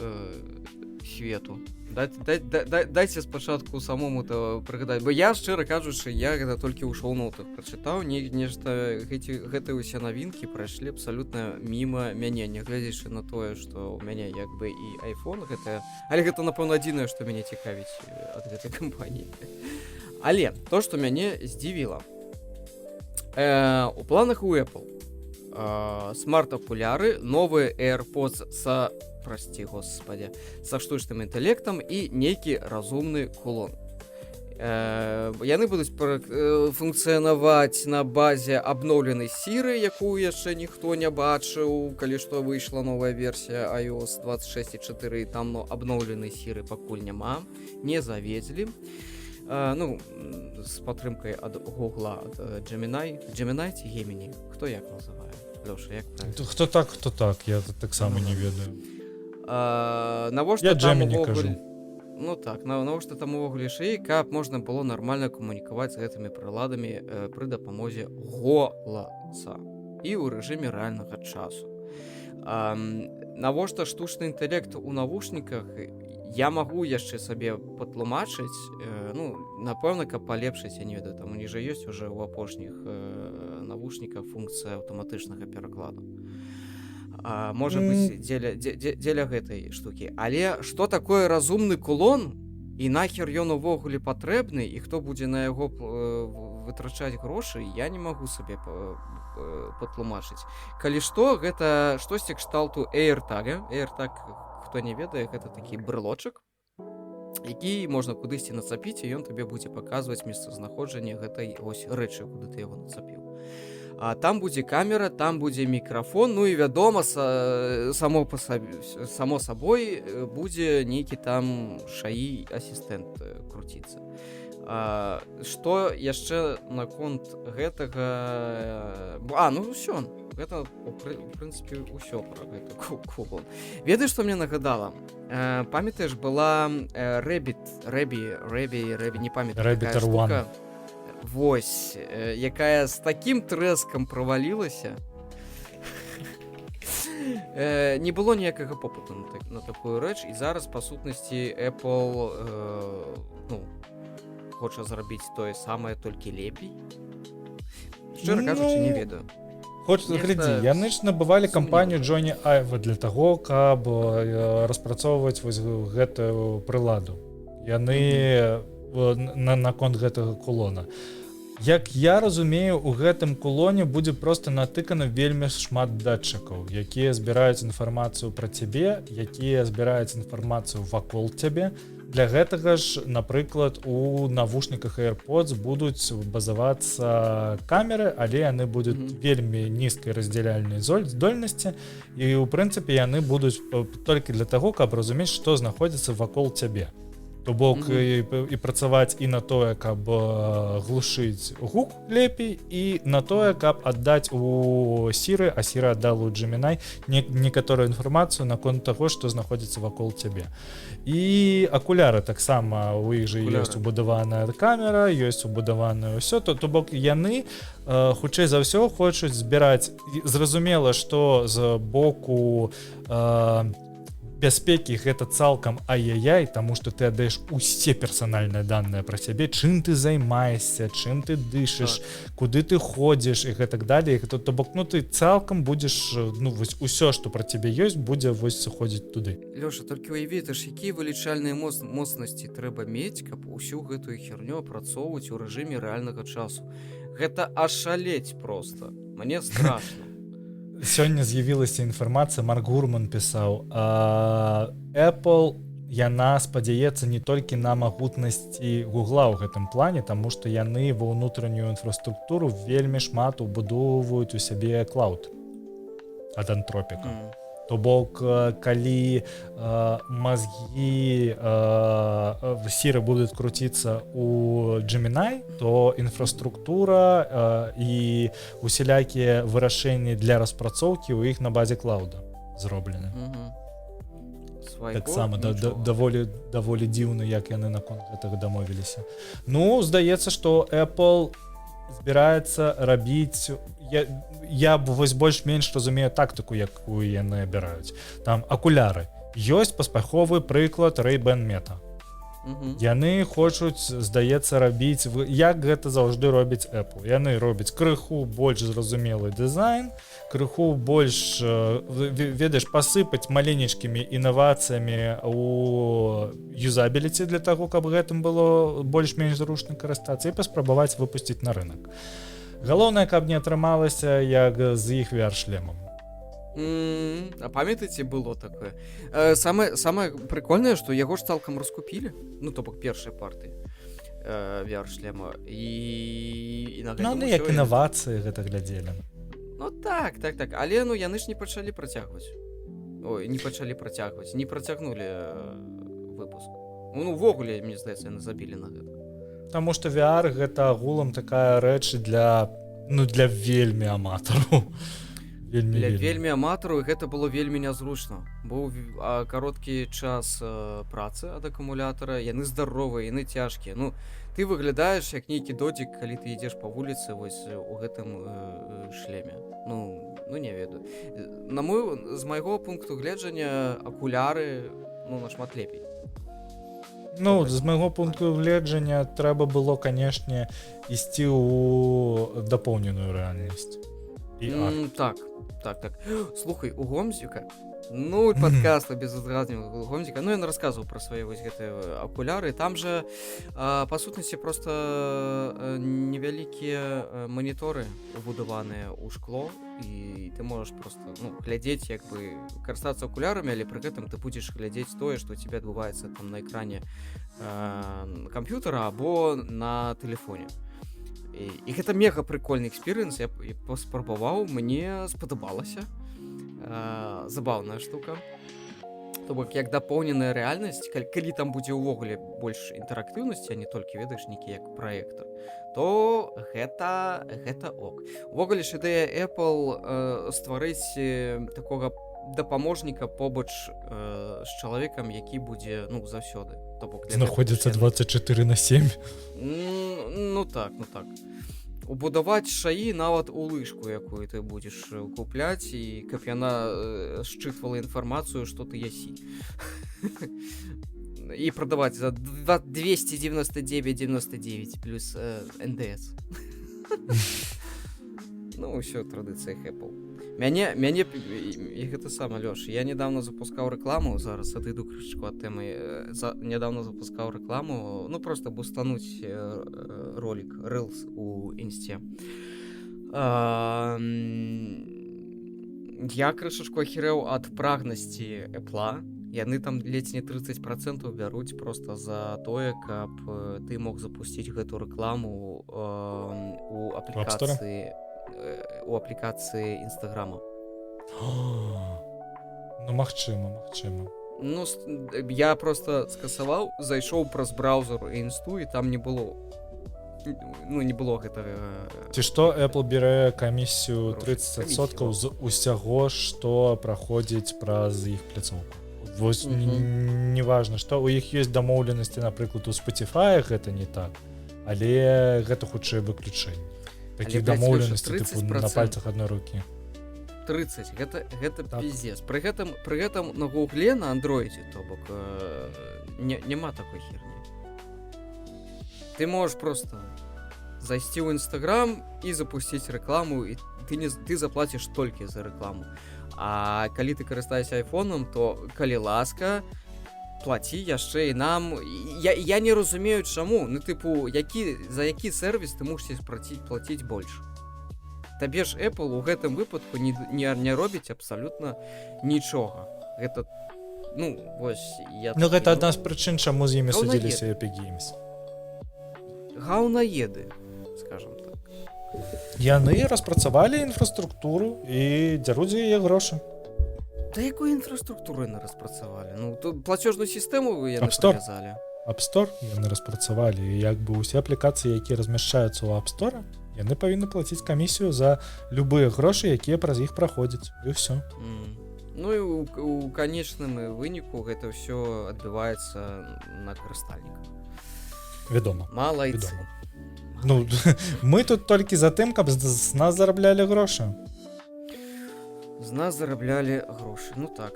свету? Дайце спачатку самому-то прыгадаць, бо я, шчыра кажучы, я гэта толькі ў шоу-ноутах прачытаў, нешта гэтыя ўсе навінкі прайшлі абсалютна міма мяне, нягледзячы на тое, што ў мяне як бы і iPhone гэтае, але гэта, напэўна, адзінае, што мяне цікавіць ад гэтай кампаніі. Але то, што мяне здзівіла, у планах у Apple смарт-акуляры, новыя AirPods са штучным інтэлектам і нейкі разумны кулон. Яны будуць функцыянаваць на базе абноўленай Siri, якую яшчэ ніхто не бачыў, калі што выйшла новая версія iOS 26.4, там абноўленай Siri пакуль няма, не завезлі. Ну, з падтрымкай ад Google, ад Gemini ці Gemini, хто як называе? Лёша, як правильно? Хто так, я таксама не ведаю. Навошта я Gemini кажу. Ну так, навошта там увогуле шэй, каб можна было нармальна камунікаваць з гэтымі прыладамі пры дапамозе голаса і ў рэжыме рэальнага часу. Навошта штучны інтэлект у навушніках, я магу яшчэ сабе патлумачыць, ну, напэўна, каб палепшыць, я не ведаю, там у них жа ёсць уже ў апошніх навушніках функцыя аўтаматычнага перакладу. Можа быць, дзеля гэтай штукі. Але што такое разумны кулон, і нахер ён увогуле патрэбны, і хто будзе на яго вытрачаць грошы, я не магу сабе патлумачыць. Калі што, гэта штосьці кшталту AirTag. AirTag, хто не ведае, гэта такі брелочак, які можна кудысьці нацапіць, і ён табе будзе паказваць месцазнаходжанне гэтай ось рэчы, куды ты яго нацапіў. А там будзе камера, там будзе мікрафон, ну і вядома, само сабой будзе нейкі там шаі асістэнт круціцца. Што яшчэ наконт гэтага... ну ўсё. Гэта, у прынцыпе, ўсё пра гэты кулон. Ведаеш, што мне нагадала? Памятаеш, была Рэбі, не памятаю, Rabbit такая штука. One. Вось, якая з такім трэскам правалілася. Не было ніякага попыту на такую рэч, і зараз, па сутнасці, Apple хоча зрабіць тое самае, толькі лепей. Шчыра кажучы, не ведаю. Глядзі, яны ж набывалі кампанію Джоні Айва для таго, каб распрацоўваць вось гэтую прыладу. Яны наконт гэтага кулона. Як я разумею, у гэтым кулоне будзе проста натыкана вельмі шмат датчыкаў, якія збіраюць інфармацыю пра цябе, якія збіраюць інфармацыю вакол цябе. Для гэтага ж, напрыклад, у навушніках AirPods будуць базавацца камеры, але яны будуць вельмі нізкай раздзяляльнай здольнасці, і, у прынцыпе, яны будуць толькі для таго, каб разумець, што знаходзіцца вакол цябе. То бок і працаваць і на тое, каб глушыць гук лепей, і на тое, каб аддаць у Siri, а Siri аддала ў Gemini некаторую інфармацыю наконт таго, што знаходзіцца вакол цябе. І акуляры таксама, у іх жа ёсць убудаваная камера, ёсць убудаванае ўсё, то бок яны хутчэй за ўсё хочуць збіраць. Зразумела, што з боку бяспекі гэта цалкам ай-яй-яй, таму што ты аддаеш усе персанальныя даныя пра сябе, чым ты займаешся, чым ты дышыш, куды ты ходзіш і гэтак далей. То бок, ты цалкам будзеш, вось усё, што пра цябе ёсць, будзе вось сыходзіць туды. Лёша, толькі уяві, якія вылічальныя моцнасці трэба мець, каб усю гэтую херню апрацоўваць у рэжыме рэальнага часу. Гэта ашалець проста. Мне страшна. Сёння з'явілася інфармацыя, Марк Гурман пісаў, Apple, яна спадзяецца не толькі на магутнасці Гугла ў гэтым плане, таму што яны ва ўнутраннюю інфраструктуру вельмі шмат убудоўваюць у сябе клауд ад Антропіка. То бок, калі мазгі Siri будуць круціцца у Gemini, то інфраструктура і усялякія вырашэнні для распрацоўкі ў іх на базе клауда зроблены. Таксама даволі дзіўна, як яны наконт гэтага дамовіліся. Здаецца, што Apple збіраецца рабіць... Я вось больш-менш разумею тактыку, якую яны абіраюць. Там акуляры. Ёсць паспяховы прыклад Ray-Ban Meta. Яны хочуць, здаецца, рабіць, як гэта заўжды робіць Apple. Яны робяць крыху больш зразумелы дызайн, крыху больш, ведаеш, пасыпаць маленечкімі інавацыямі у юзабіліці для таго, каб гэтым было больш-менш зручна карыстацца і паспрабаваць выпусціць на рынок. Галоўнае, каб не атрымалася, як з іх VR-шлемам. А памятаеце, было такое? Самае прикольнае, што яго ж цалкам раскупілі, то бок першай партыі VR-шлема. І на гэтым як інавацыі гэта глядзелі. Так. Але яны ж не пачалі працягваць. Не працягнулі выпуск. Увогуле, мне здаецца, яны забілі на гэта. Таму што VR гэта агулам такая рэч для вельмі аматараў. Для вельмі аматараў гэта было вельмі нязручна. Быў кароткі час працы ад акумулятара, яны здаровыя, яны цяжкія. Ты выглядаеш як нейкі додзік, калі ты ідзеш па вуліцы вось у гэтым шлеме. Не ведаю. З майго пункту гледжання акуляры нашмат лепей. З майго пункту гледжання трэба было, канешне, ісці ў дапоўненую рэальнасць. Так. Слухай, у Гомзіка, падкаста без узгаднення Гомзіка, ён расказваў пра свае вось гэтыя акуляры. Там жа, па сутнасці, проста невялікія маніторы убудаваныя ў шкло, і ты можаш проста глядзець, як бы карыстацца акулярамі, але пры гэтым ты будзеш глядзець тое, што ў цябе адбываецца там на экране камп'ютара або на тэлефоне. І гэта мега прикольны экспірыенс, я паспрабаваў, мне спадабалася. Забаўная штука. То бок, як дапоўненая рэальнасць, калі там будзе ўвогуле больш інтэрактыўнасці, а не толькі, ведаеш, нейкі як праектар, то гэта ок. Увогуле ж ідэя Apple стварыць такога дапаможніка побач з чалавекам, які будзе, ну, заўсёды. То бок, Знаходзіцца 24/7. Ну так. Убудаваць шаі нават у лыжку, якую ты будзеш купляць, і каб яна счытвала інфармацыю, што ты ясі. І прадаваць за 299,99 плюс НДС. Ну, ўсё традыцыях Apple. Мяне і гэта сама, Лёш, я недавно запускаў рэкламу, зараз адыду крышачку ад тэмы, недавно запускаў рэкламу, ну, просто бустануць ролик, Reels у інсце. Я крышачку ахірэў ад прагнасці Apple. Яны там ледзь не 30% бяруць просто за тое, каб ты мог запусціць гэту рэкламу у аплікацыі Інстаграма. Ну, магчыма. Ну, я просто скасаваў, зайшоў праз браузер інсту, і там не было гэтага. Ці што Apple бярэ камісію 30% з усяго, што праходзіць праз іх пляцоўку. Вось неважна, што у іх ёсць дамоўленасці, напрыклад, у Spotify гэта не так, але гэта хутчэй выключэнне. Такіх дамоўленасцей тыпу на пальцах адной рукі. 30, гэта так. Пиздец. Пры гэтым на Гугле, на Андроіде, то бок няма такой херні. Ты можаш просто зайсці ў Instagram і запусціць рэкламу, і ты заплаціш толькі за рэкламу. А калі ты карыстаешся айфоном, то, калі ласка, плаці яшчэ і нам. Я не разумею, чаму. Ну, тыпу, за які сервіс ты мусіш плаціць больш? Табе ж Apple у гэтым выпадку не робіць абсалютна нічога. Гэта, ну, вось... Ну, гэта адна з прычын, чаму з імі судзіліся Epic Games. Гаўнаеды, скажам так. Яны распрацавалі інфраструктуру і дзяруць яе грошы. Да якую інфраструктуру яны распрацавалі? Ну, тут плацежную сістэму яны прывязалі. App Store яны распрацавалі, і як бы усе аплікацыі, якія размяшчаюцца ў App Store, яны павінны плаціць камісію за любыя грошы, якія праз іх праходзяць. І ўсё. Ну і у канечным выніку гэта ўсё адбываецца на карыстальніках. Вядома. Малайцы. Ну, мы тут толькі за тым, каб з нас зараблялі грошы. З нас зараблялі грошы. Ну так.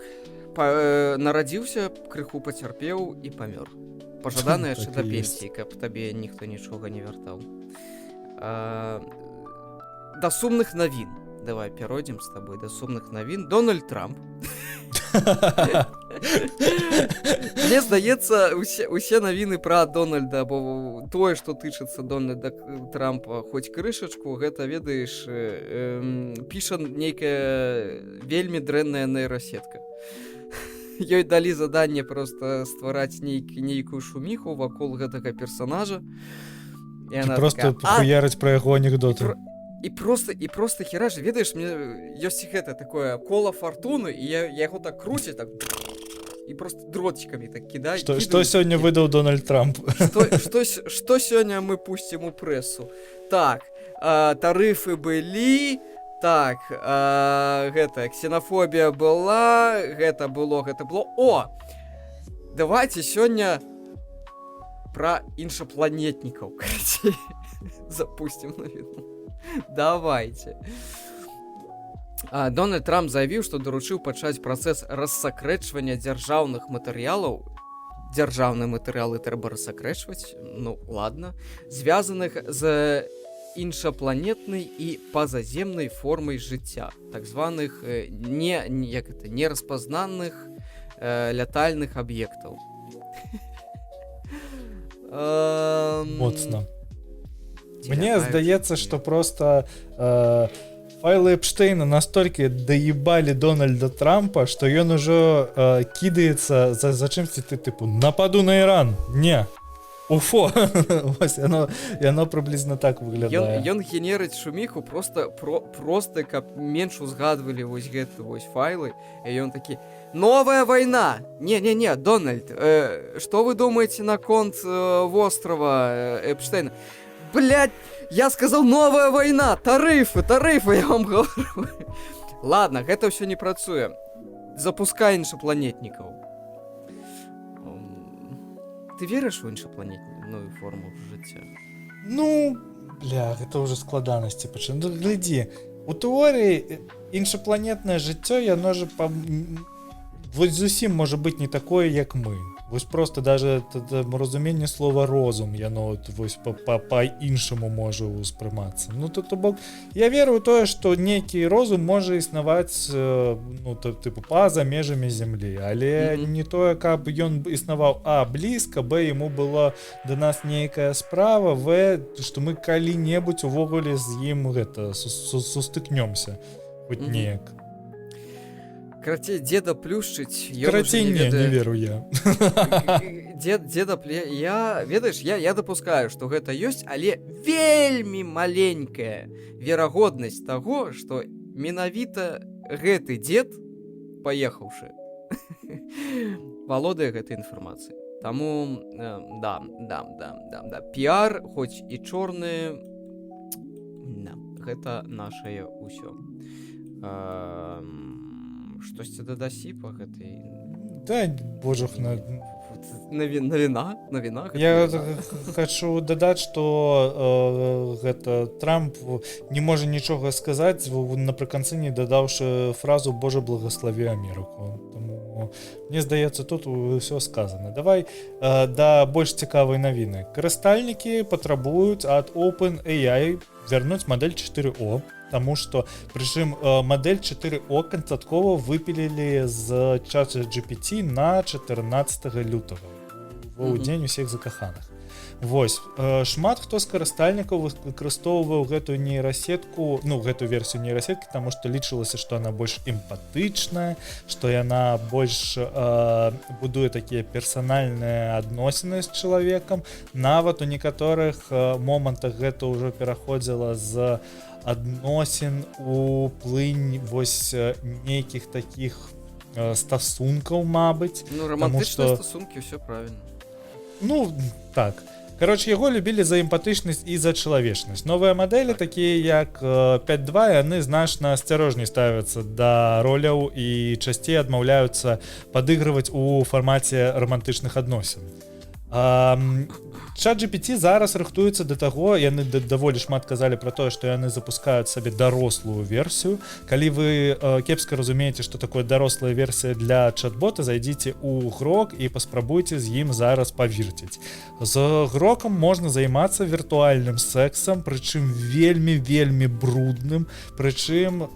Нарадзіўся, крыху пацярпеў і памёр. Пажадана яшчэ да пенсіі, каб табе ніхто нічога не вяртаў. Да сумных навін. Давай перайдзем з табой да сумных навін. Дональд Трамп. Мне здаецца, усе навіны пра Дональда, бо тое, што тычыцца Дональда Трампа, хоць крышачку, гэта, ведаеш, піша нейкая вельмі дрэнная нейрасетка. Ёй далі заданне просто ствараць нейкую шуміху вакол гэтага персонажа. І просто пахуярыць пра яго анекдоты. І просто хераж, ведаеш, мне ёсць гэта такое кола фортуны, і я яго так круціць, так, і просто дротчикамі так кідаю. Што сёння выдаў Дональд Трамп? Што сёння мы пусцім у прэсу? Так, тарыфы былі, так, гэта, ксенафобія была, гэта было. О! Давайте сёння пра іншапланетнікаў, карацей, запусцім навіну. Давайте. Дональд Трамп заявіў, што даручыў пачаць працэс рассакрэчвання дзяржаўных матэрыялаў. Дзяржаўныя матэрыялы трэба рассакрэчваць, ну ладно, звязаных з іншапланетнай і пазаземнай формай жыцця, так званых нераспазнанных лятальных аб'ектаў. Моцна. Мне здаецца, што просто файлы Эпштейна настолькі даебалі Дональда Трампа, што ён ужо кідаецца за чымсьці, тыпу, нападу на Іран. Не. Уфо. Вось яно прыблізна так выглядае. Ён генерыць шуміху просто каб менш узгадвалі вось гэты вось файлы, і ён такі: новая вайна. Не, Дональд, что вы думаете наконт острова Эпштейна? Блядь, я сказал новая вайна, тарыфы, я вам говорю. Ладно, гэта ўсё не працуе. Запускай іншапланетнікаў. Ты верыш у іншапланетную форму жыцця? Ну, бля, гэта ўжо складанасці пачынаюць. Ну, глядзі, у тэорыі іншапланетнае жыццё, яно ж вось зусім можа быць не такое, як мы. Вось просто даже разуменне слова розум, яно вось па-іншаму можа ўспрымацца. Ну, то бок, я веру ў тое, што нейкі розум можа існаваць, ну, тыпу, па-за межамі зямлі, але не тое, каб ён існаваў, блізка, яму было да нас нейкая справа, што мы калі-небудзь увогуле з ім сустыкнёмся хоць неяк. Карацей, деда плюшчыць. Карацей, не веру я. Ведаеш, я дапускаю, што гэта ёсць, але вельмі маленькая верагоднасць таго, што менавіта гэты дзед, паехаўшы, валодае гэтай інфармацыяй. Таму, да. Піар, хоць і чорны, гэта нашае ўсё. Штосьці дадасі па гэтай... Да, божух, навіна? Я хочу дадаць, што гэта Трамп не можа нічога сказаць, напрыканцы не дадаўшы фразу «Боже, благослови Америку». Таму, мне здаецца, тут ўсё сказано. Давай да больш цікавай навіны. Карыстальнікі патрабуюць ад OpenAI вярнуць мадэль 4O, таму што, прычым, мадэль 4O канчаткова выпілілі з чата GPT на 14 лютага. У дзень усіх закаханых. Вось, шмат хто з карыстальнікаў выкарыстоўваў гэтую нейрасетку, ну, гэтую версію нейрасеткі, таму што лічылася, што яна больш эмпатычная, што яна больш будуе такія персанальныя адносіны з чалавекам. Нават у некаторых момантах гэта ўжо пераходзіла з адносін у плынь вось нейкіх такіх стасункаў, мабыць. Ну, романтычныя стасункі, ўсё правільна. Ну, так. Короче, яго любілі за эмпатычнасць і за чалавечнасць. Новыя мадэлі, такія як 5.2, яны значна асцярожней ставяцца да роляў і часцей адмаўляюцца падыгрываць у фармаце рамантычных адносін. Чат GPT зараз рыхтуецца да таго, яны даволі шмат казалі пра тое, што яны запускаюць сабе дарослую версію. Калі вы кепска разумееце, што такое дарослая версія для чат-бота, зайдзіце ў Грок і паспрабуйце з ім зараз павірціць. З Грокам можна займацца віртуальным сексам, прычым вельмі брудным, прычым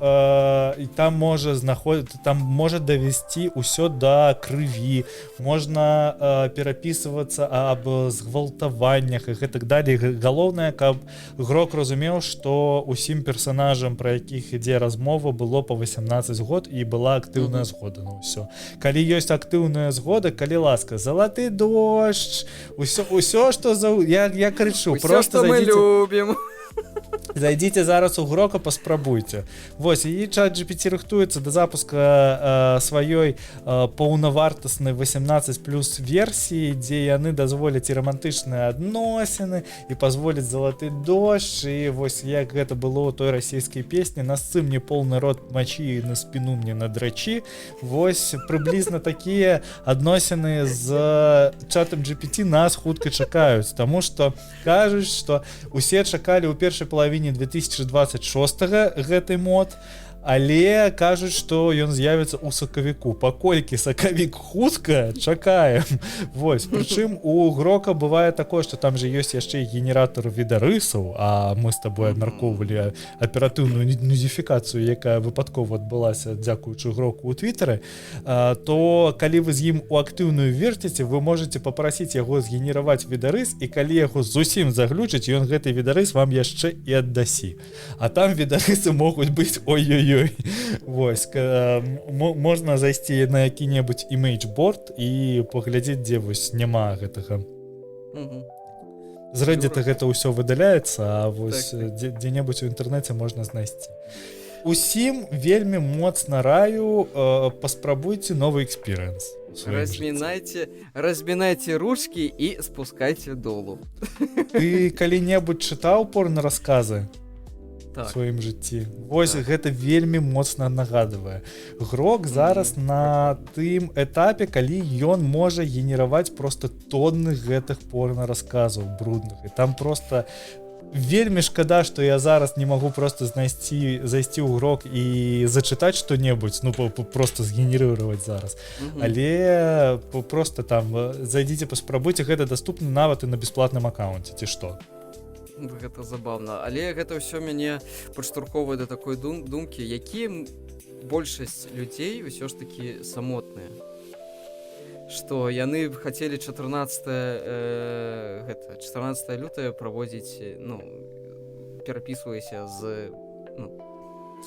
там можа давесці ўсё да крыві, можна перапісвацца аб згвалтаваннях і гэтак далей. Галоўнае, каб Грок разумеў, што усім персанажам, пра якіх ідзе размова, было па 18 год і была актыўная згода на ўсё. Калі ёсць актыўная згода, калі ласка, залаты дождж, усё, што я крычу, просто мы любім. Зайдзіце зараз у Грока, паспрабуйце. Вось, і чат GPT рыхтуецца да запуска сваёй паўнавартаснай 18+ версіі, дзе яны дазволяць і рамантычныя адносіны, і пазволяць залаты дождж, і вось як гэта было ў той расійскай песні «На сцым мне полны рот мачі і на спіну мне надрачі». Вось прыблізна такія адносіны з чатам GPT нас хутка чакаюць, таму што кажуць, што усе чакалі ў першай палавіне 2026 гэты мод, але кажуць, што ён з'явіцца ў сакавіку. Паколькі сакавік хутка, чакаем. Вось, прычым у Грока бывае такое, што там же ёсць яшчэ і генератор відарысаў, а мы з табой абмяркоўвалі аператыўную нудзіфікацыю, якая выпадкова адбылася дзякуючы Гроку ў Твітары, то калі вы з ім у актыўную верціце, вы можете папрасіць яго згенераваць відарыс, і калі яго зусім заглючыць, ён гэты відарыс вам яшчэ і аддасі. А там відарысы могуць быць ой-ой-ой. Вось, можна зайсці на які-небудзь імейджборд і паглядзець, дзе вось няма гэтага з Reddit гэта ўсё выдаляецца, а вось Так. дзе-небудзь у інтэрнэце можна знайсці. Усім вельмі моцна раю, паспрабуйце новы экспірыенс. Разминайте ручки и спускайте долу. Ты калі-небудзь чытаў порна-расказы в Так. сваім жыцці? Вось Так. гэта вельмі моцна нагадвае. Грок зараз на тым этапе, калі ён можа генераваць просто тонны гэтых порна-расказаў брудных. І там просто вельмі шкада, што я зараз не магу просто зайсці ў грок і зачытаць што-небудзь, ну просто згенерировать зараз. Але просто там зайдзіце, паспрабуйце, гэта даступна нават і на бясплатным аккаунце, ці што. Гэта забаўна, але гэта ўсё мяне падштурхоўвае да такой думкі, якія большасць людзей ўсё ж такі самотныя, што яны хацелі 14 лютае праводзіць, ну, перапісваяся з, ну,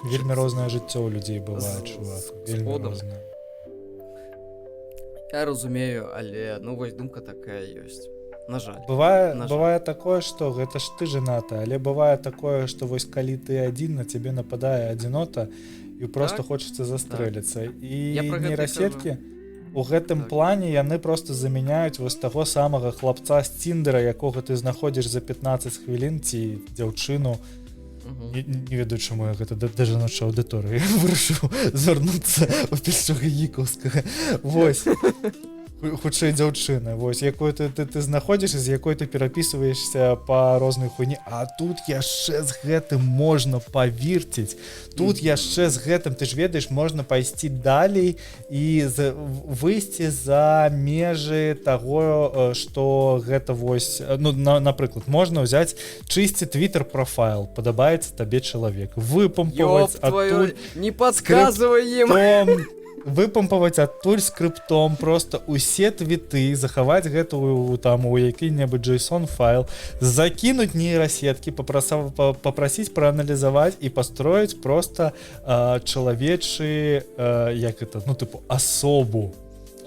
Вельмі рознае жыццё ў людзей бывае, з чувак, вельмі кодам. рознае. Я разумею, але ну вось думка такая ёсць. На жаль. Бывае такое, што гэта ж ты жанаты, але бывае такое, што вось калі ты адзін, на цябе нападае адзінота і просто хочацца застрэліцца. І Я пра гэта нейрасеткі у гэтым Так. плане яны просто замяняюць вось таго самага хлапца з Тіндера, якога ты знаходзіш за 15 хвілін, ці дзяўчыну. Не ведаю, чаму я гэта да жаночай аўдыторыі вырашыў звярнуцца у Пільшчага Гікаўскага. Вось. Хутчэй дзяўчына, вось, якую ты знаходзіш, з якой ты перапісваешся па рознай хуйні, а тут яшчэ з гэтым можна павірціць. Тут яшчэ з гэтым, ты ж ведаеш, можна пайсці далей і выйсці за межы таго, што гэта вось, ну, напрыклад, можна ўзяць чысці твиттер-профайл, падабаецца табе чалавек, выпампаваць адтуль, не подсказывай ім. Выпампаваць адтуль скрыптом просто усе твіты, захаваць гэтую там у які-небудзь JSON файл, закінуць нейрасеткі, папрасіць прааналізаваць і пастроіць просто чалавечы, як это, ну тыпу асобу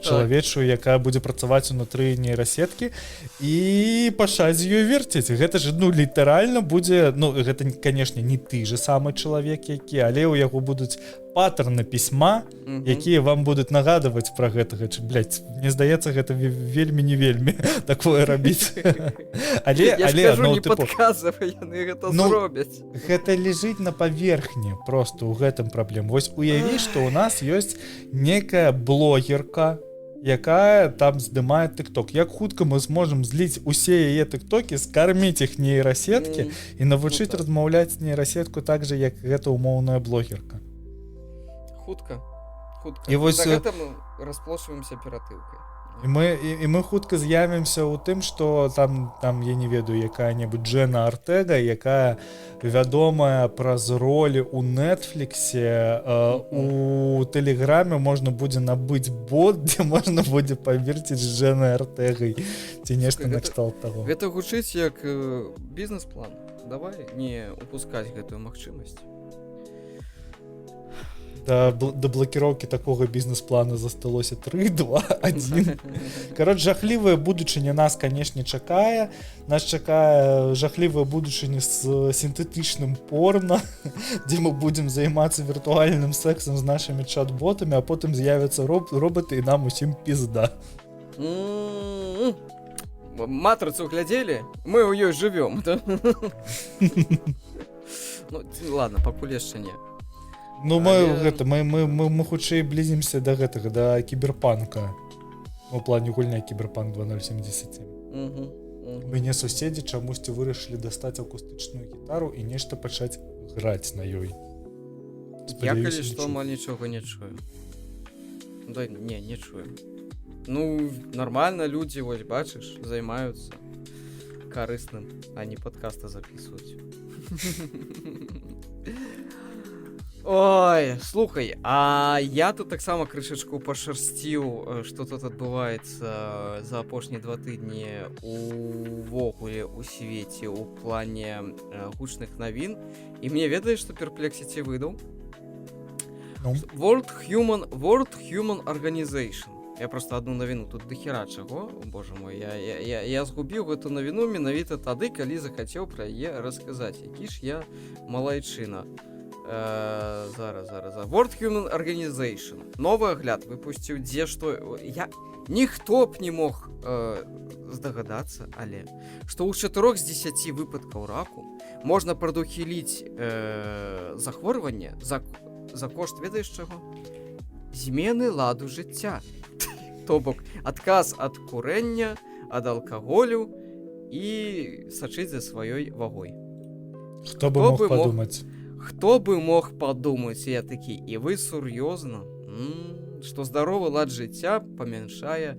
чалавечую, якая будзе працаваць унутры нейрасеткі і пачаць з ёй верціць. Гэта ж, ну, літаральна будзе, ну, гэта, канешне, не ты же самы чалавек, які, але ў яго будуць паттерны пісьма, якія вам будуць нагадваць пра гэтага. Блядь, мне здаецца, гэта вельмі не вельмі такое рабіць. Я скажу, не падказвай, яны гэта зробяць. Гэта ляжыць на паверхні просто ў гэтым праблем. Вось уяві, што ў нас ёсць некая блогерка, якая там здымае тык-ток. Як хутка мы зможам зліць усе яе тык-токі, скарміць іх нейрасеткі і навучыць размаўляць нейрасетку так же, як гэта умоўная блогерка. Хутка. І вось за гэта мы расплошваемся аператыўкай. І мы хутка з'явімся ў тым, што там я не ведаю, якая-небудзь Джэна Артэга, якая вядомая праз ролі ў Нетфліксе, у Тэлеграме можна будзе набыць бот, дзе можна будзе паверціць з Джэнай Артэгай ці нешта накшталт таго. Гэта гучыць як бізнес-план. Давай не упускаць гэтую магчымасць. Да блакіроўкі такога бізнес-плана засталося 3, 2, 1. Кароч, жахлівая будучыня нас, канешне, чакае. Нас чакае жахлівая будучыня з сінтэтычным порно, дзе мы будзем займацца віртуальным сексам з нашымі чат-ботамі, а потым з'явяцца робаты і нам усім пізда. Матрыцу глядзелі? Мы ў ёй жывём. Ну, ладно, пакуль яшчэ не. Ну, мы хутчэй блізімся да гэтага, да кіберпанка. У плане гульня Кіберпанк 2077. Мяне суседзі чамусьці вырашылі дастаць акустычную гітару і нешта пачаць граць на ёй. Я калі што, амаль нічога не чую. Да, не чую. Ну, нормально, людзі, вось бачыш, займаюцца карысным, а не падкасты записываюць. Ой, слухай, а я тут таксама крышачку пашарсціў, што тут адбываецца за апошнія 2 тыдні увогуле ў свеце ў плане гучных навін. І мне ведаеш, што Perplexity выдаў? World Human Organization Я просто одну навіну тут дохера чаго, боже мой, я згубіў гэту навіну менавіта тады, калі захацеў пра яе расказаць. Які ж я малайчына. Зараз. World Human Organization. Новы агляд выпусціў, дзе што... Ніхто б не мог здагадацца, але што ў 4 з 10 выпадкаў раку можна прадухіліць захворванне за кошт, ведаеш чаго? Змены ладу жыцця. То бок, адказ ад курэння, ад алкаголю і сачыць за сваёй вагой. Хто бы мог падумаць? Хто бы мог падумаць, я такі, і вы сур'ёзна? Што здаровы лад жыцця памяншае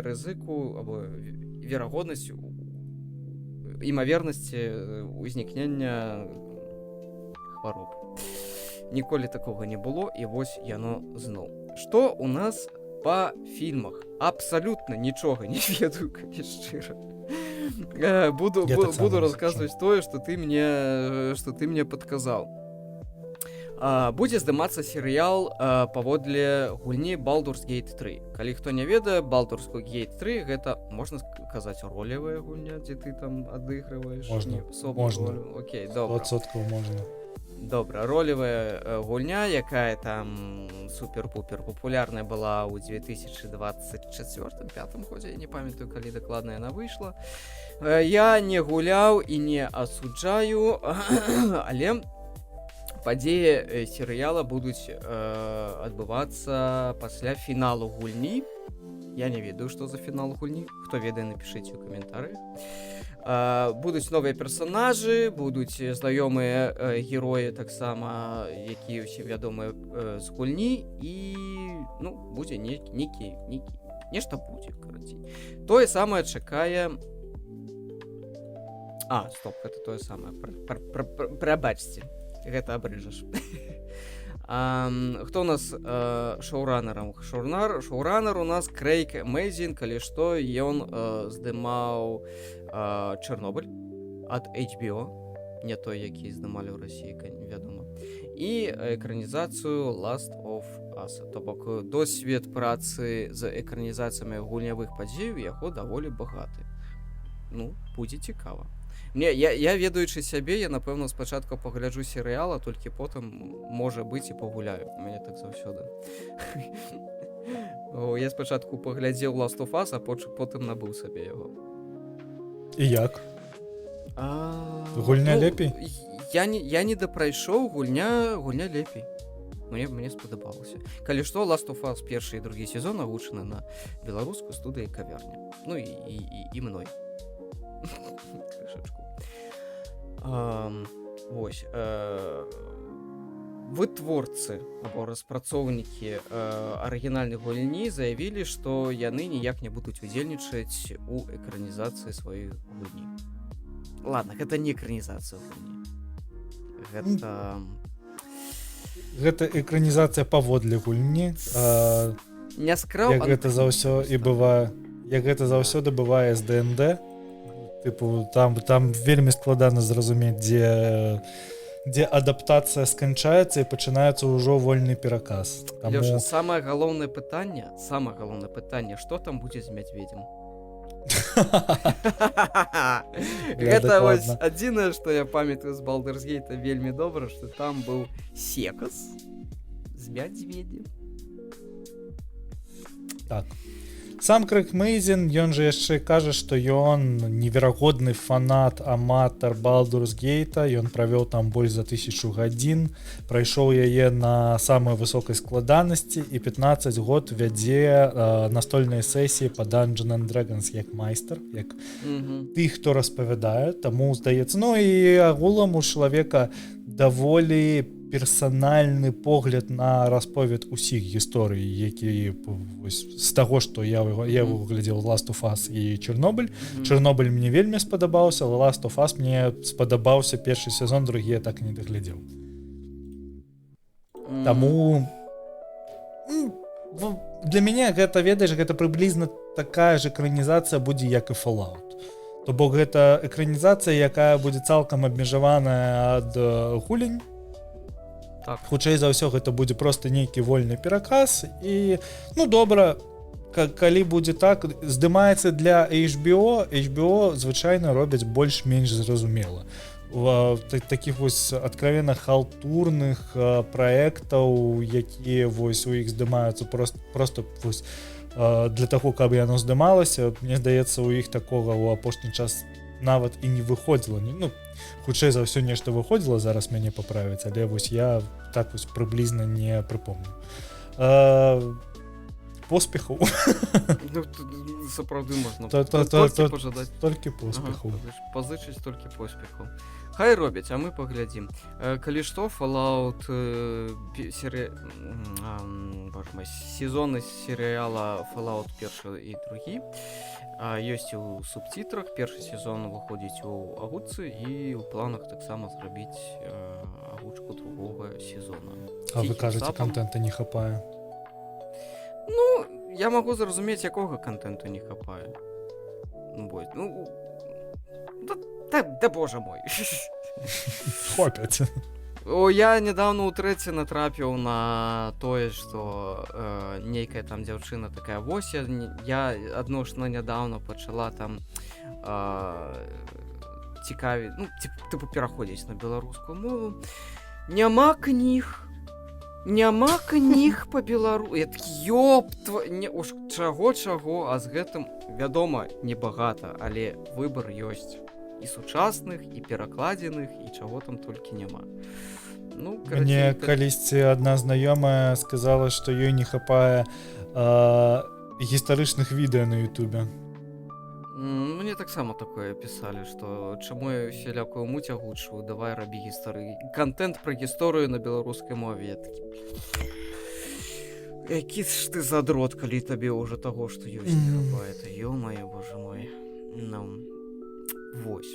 рызыку або верагоднасць імавернасці узнікнення хвароб. Ніколі такога не было, і вось яно зноў. Што у нас па фільмах? Абсалютна нічога не ведаю, калі шчыра. Буду расказваць тое, што ты мне падказаў. Будзе здымацца серыял паводле гульні Baldur's Gate 3. Калі хто не ведае, Baldur's Gate 3 гэта, можна сказаць, ролевая гульня, дзе ты там адыгрываеш? Можна. Окей, добра. 100% можна. Добра, ролевая гульня, якая там супер-пупер папулярная была ў 2024-2025 годзе, я не памятаю, калі дакладна яна выйшла. Я не гуляў і не асуджаю, але падзеі серыяла будуць адбывацца пасля фіналу гульні. Я не ведаю, што за фінал гульні. Хто ведае, напішыце ў каментарыях. Будуць новыя персанажы, будуць знаёмыя героі таксама, якія ўсе вядомыя з гульні, і будзе нешта будзе, карацей. Тое самае чакае... Стоп, гэта тое самае. Прабачце. Гэта абрыжаш. Хто у нас шоуранерам? Шоуранер у нас Крейг Мэйзін, калі што, ён здымаў Чэрнобыль ад HBO, не той, які здымалі ў Расіі, вядома, і экранізацыю Last of Us. То бок досвед працы з экранізацыямі гульнявых падзеяў яго даволі багаты. Будзе цікава. Я ведаючы сябе, я, напэўна, спачатку пагляджу серыял, а толькі потым, можа быць, і пагуляю. У мяне так заўсёды. Я спачатку паглядзеў Last of Us, а потым набыў сабе яго. І як? Гульня лепей? Я не дапрайшоў, гульня лепей. Мне спадабалася. Калі што, Last of Us першы і другі сезон агучаны на беларускую студыю кавярня. І мной. Крышачку. Вось. Вытворцы або распрацоўнікі арыгінальных гульні заявілі, што яны ніяк не будуць удзельнічаць у экранізацыі сваёй гульні. Ладно, гэта не экранізацыя гульні. Гэта экранізацыя паводле гульні. Не скраў, як гэта заўсёды бывае з ДНД. Тыпу, там вельмі складана зразумець, дзе адаптацыя сканчаецца і пачынаецца ўжо вольны пераказ. Лёша, самае галоўнае пытанне, што там будзе з мядзведзем? Гэта вось адзінае, што я памятаю з Baldur's Gate вельмі добра, што там быў секас з мядзведзем. Так. Сам Крейг Мэйзін, ён жа яшчэ кажа, што ён неверагодны фанат, аматар Baldur's Gate, ён правёў там больш за 1000 гадзін, прайшоў яе на самай высокай складанасці і 15 год вядзе настольныя сесіі па Dungeons and Dragons як майстар, як ты, хто распавядае, таму здаецца. І агулам у чалавека даволі персанальны погляд на расповед усіх гісторый, які з таго, што я глядзеў Last of Us і Чэрнобыль. Чэрнобыль мне вельмі спадабаўся, Last of Us мне спадабаўся першы сезон, другі я так не даглядзеў. Таму для мяне гэта, ведаеш, гэта прыблізна такая ж экранізацыя будзе, як і Fallout. То бок гэта экранізацыя, якая будзе цалкам абмежаваная ад гулень, Так. Хутчэй за ўсё гэта будзе просто нейкі вольны пераказ і ну добра, калі будзе так, здымаецца для HBO звычайна робяць больш-менш зразумела. Такіх вось адкровенно халтурных праектаў, якія вось у іх здымаюцца просто вось для таго, каб яно здымалася, мне здаецца, у іх такога ў апошні час нават і не выходзіла. Ну, хутчэй за ўсё нешта выходзіла, зараз мяне паправіць, але вось я так вось прыблізна не прыпомню. Поспехаў. Ну, сапраўды можна толькі пажадаць. Толькі поспехаў. Пазычыць толькі поспехаў. Хай робяць, а мы паглядзім. Калі што, Fallout сезоны серыяла Fallout 1 і 2 ёсць у субцітрах. Першы сезон выходзіць у агучцы і ў планах таксама зрабіць агучку другога сезона. А вы кажаце, контента не хапае? Ну, я магу зразумець, якога контенту не хапае. Ну, да боже мой. Хопяць. Я недавно у трэці натрапіў на тое, што нейкая там дзяўчына такая, вось я адношна нядаўна пачала там цікавіць, ну, типу пераходзіць на беларускую мову. Няма кніг па-беларуску. Я такі, чаго, а з гэтым, вядома, небагата, але выбар ёсць. І сучасных, і перакладзеных, і чаго там толькі няма. Ну, мне калісьці адна знаёмая сказала, што ёй не хапае гістарычных відэа на Ютубе. Мне таксама такое пісалі, што чаму я усялякую муць агучваю, давай рабі гістарыі. Контент пра гісторыю на беларускай мове. Я такі, які ж ты задрот, калі табе ўжо таго, што ёсць не хапае. Ё-мае, боже мой. Ну, вось.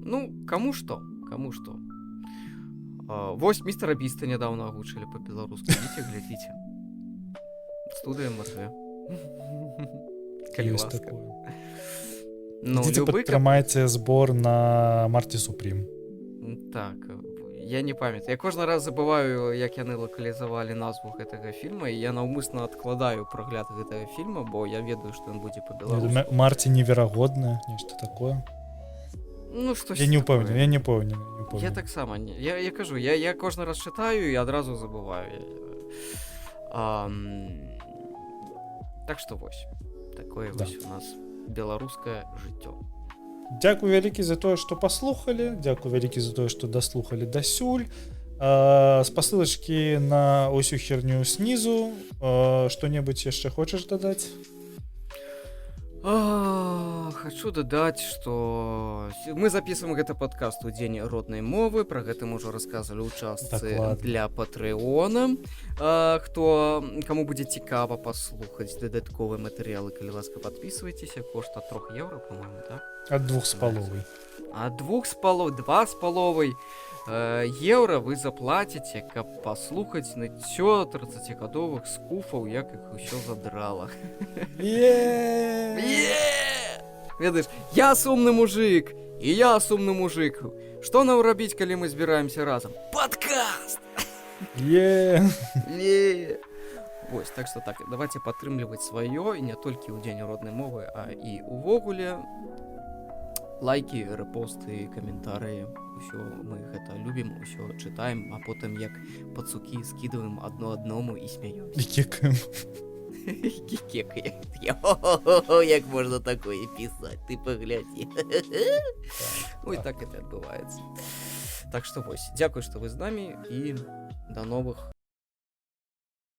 Ну, каму што? Вось містера Біста нядаўна агучылі па-беларуску. Ідзіце, глядзіце. Студыя МРТ. Калі ласка. Ну, ідзіце падтрымайце збор на Марці Супрім. Так, я не памятаю. Я кожны раз забываю, як яны лакалізавалі назву гэтага фільма, і я наўмысна адкладаю прагляд гэтага фільма, бо я ведаю, што ён будзе па-беларуску. Марці неверагодная, нешта такое. Ну, штось я не памятаю. Я таксама не. Я кажу, я кожны раз чытаю і адразу забываю. Так што вось. Такое вось у нас беларускае жыццё. Дзякуй вялікі за тое, што паслухалі. Дзякуй вялікі за тое, што даслухалі дасюль. Спасылачкі на ўсю херню снізу. Што-небудзь яшчэ хочаш дадаць? Хочу дадаць, што мы записываем гэты падкаст у дзень роднай мовы. Пра гэта мы ўжо расказвалі ў частцы для Патрэона. Каму будзе цікава паслухаць дадатковыя матэрыялы, калі ласка, падпісвайцеся. Кошт ад 3 еўра, по-моему, так? Ад 2,5. Ад 2,5 еўра вы заплаціце, каб паслухаць наццё 30гадовых скуфаў, як іх усё задрала. Ведаеш, я сумны мужик, і я сумны мужик. Што нам рабіць, калі мы збіраемся разам? Падкаст! Вось, так што так, давайте падтрымліваць сваё, і не толькі ў дзень роднай мовы, а і увогуле. Лайки, рэпосты, каментарыі. Усё мы гэта любім, усё чытаем, а потым як пацукі скідваем адно адному і смяёмся. І кекаем. Кекаем. Як можна такое пісаць? Ты паглядзі. Ой, так гэта адбываецца. Так што вось, дзякуй, што вы з намі, і да новых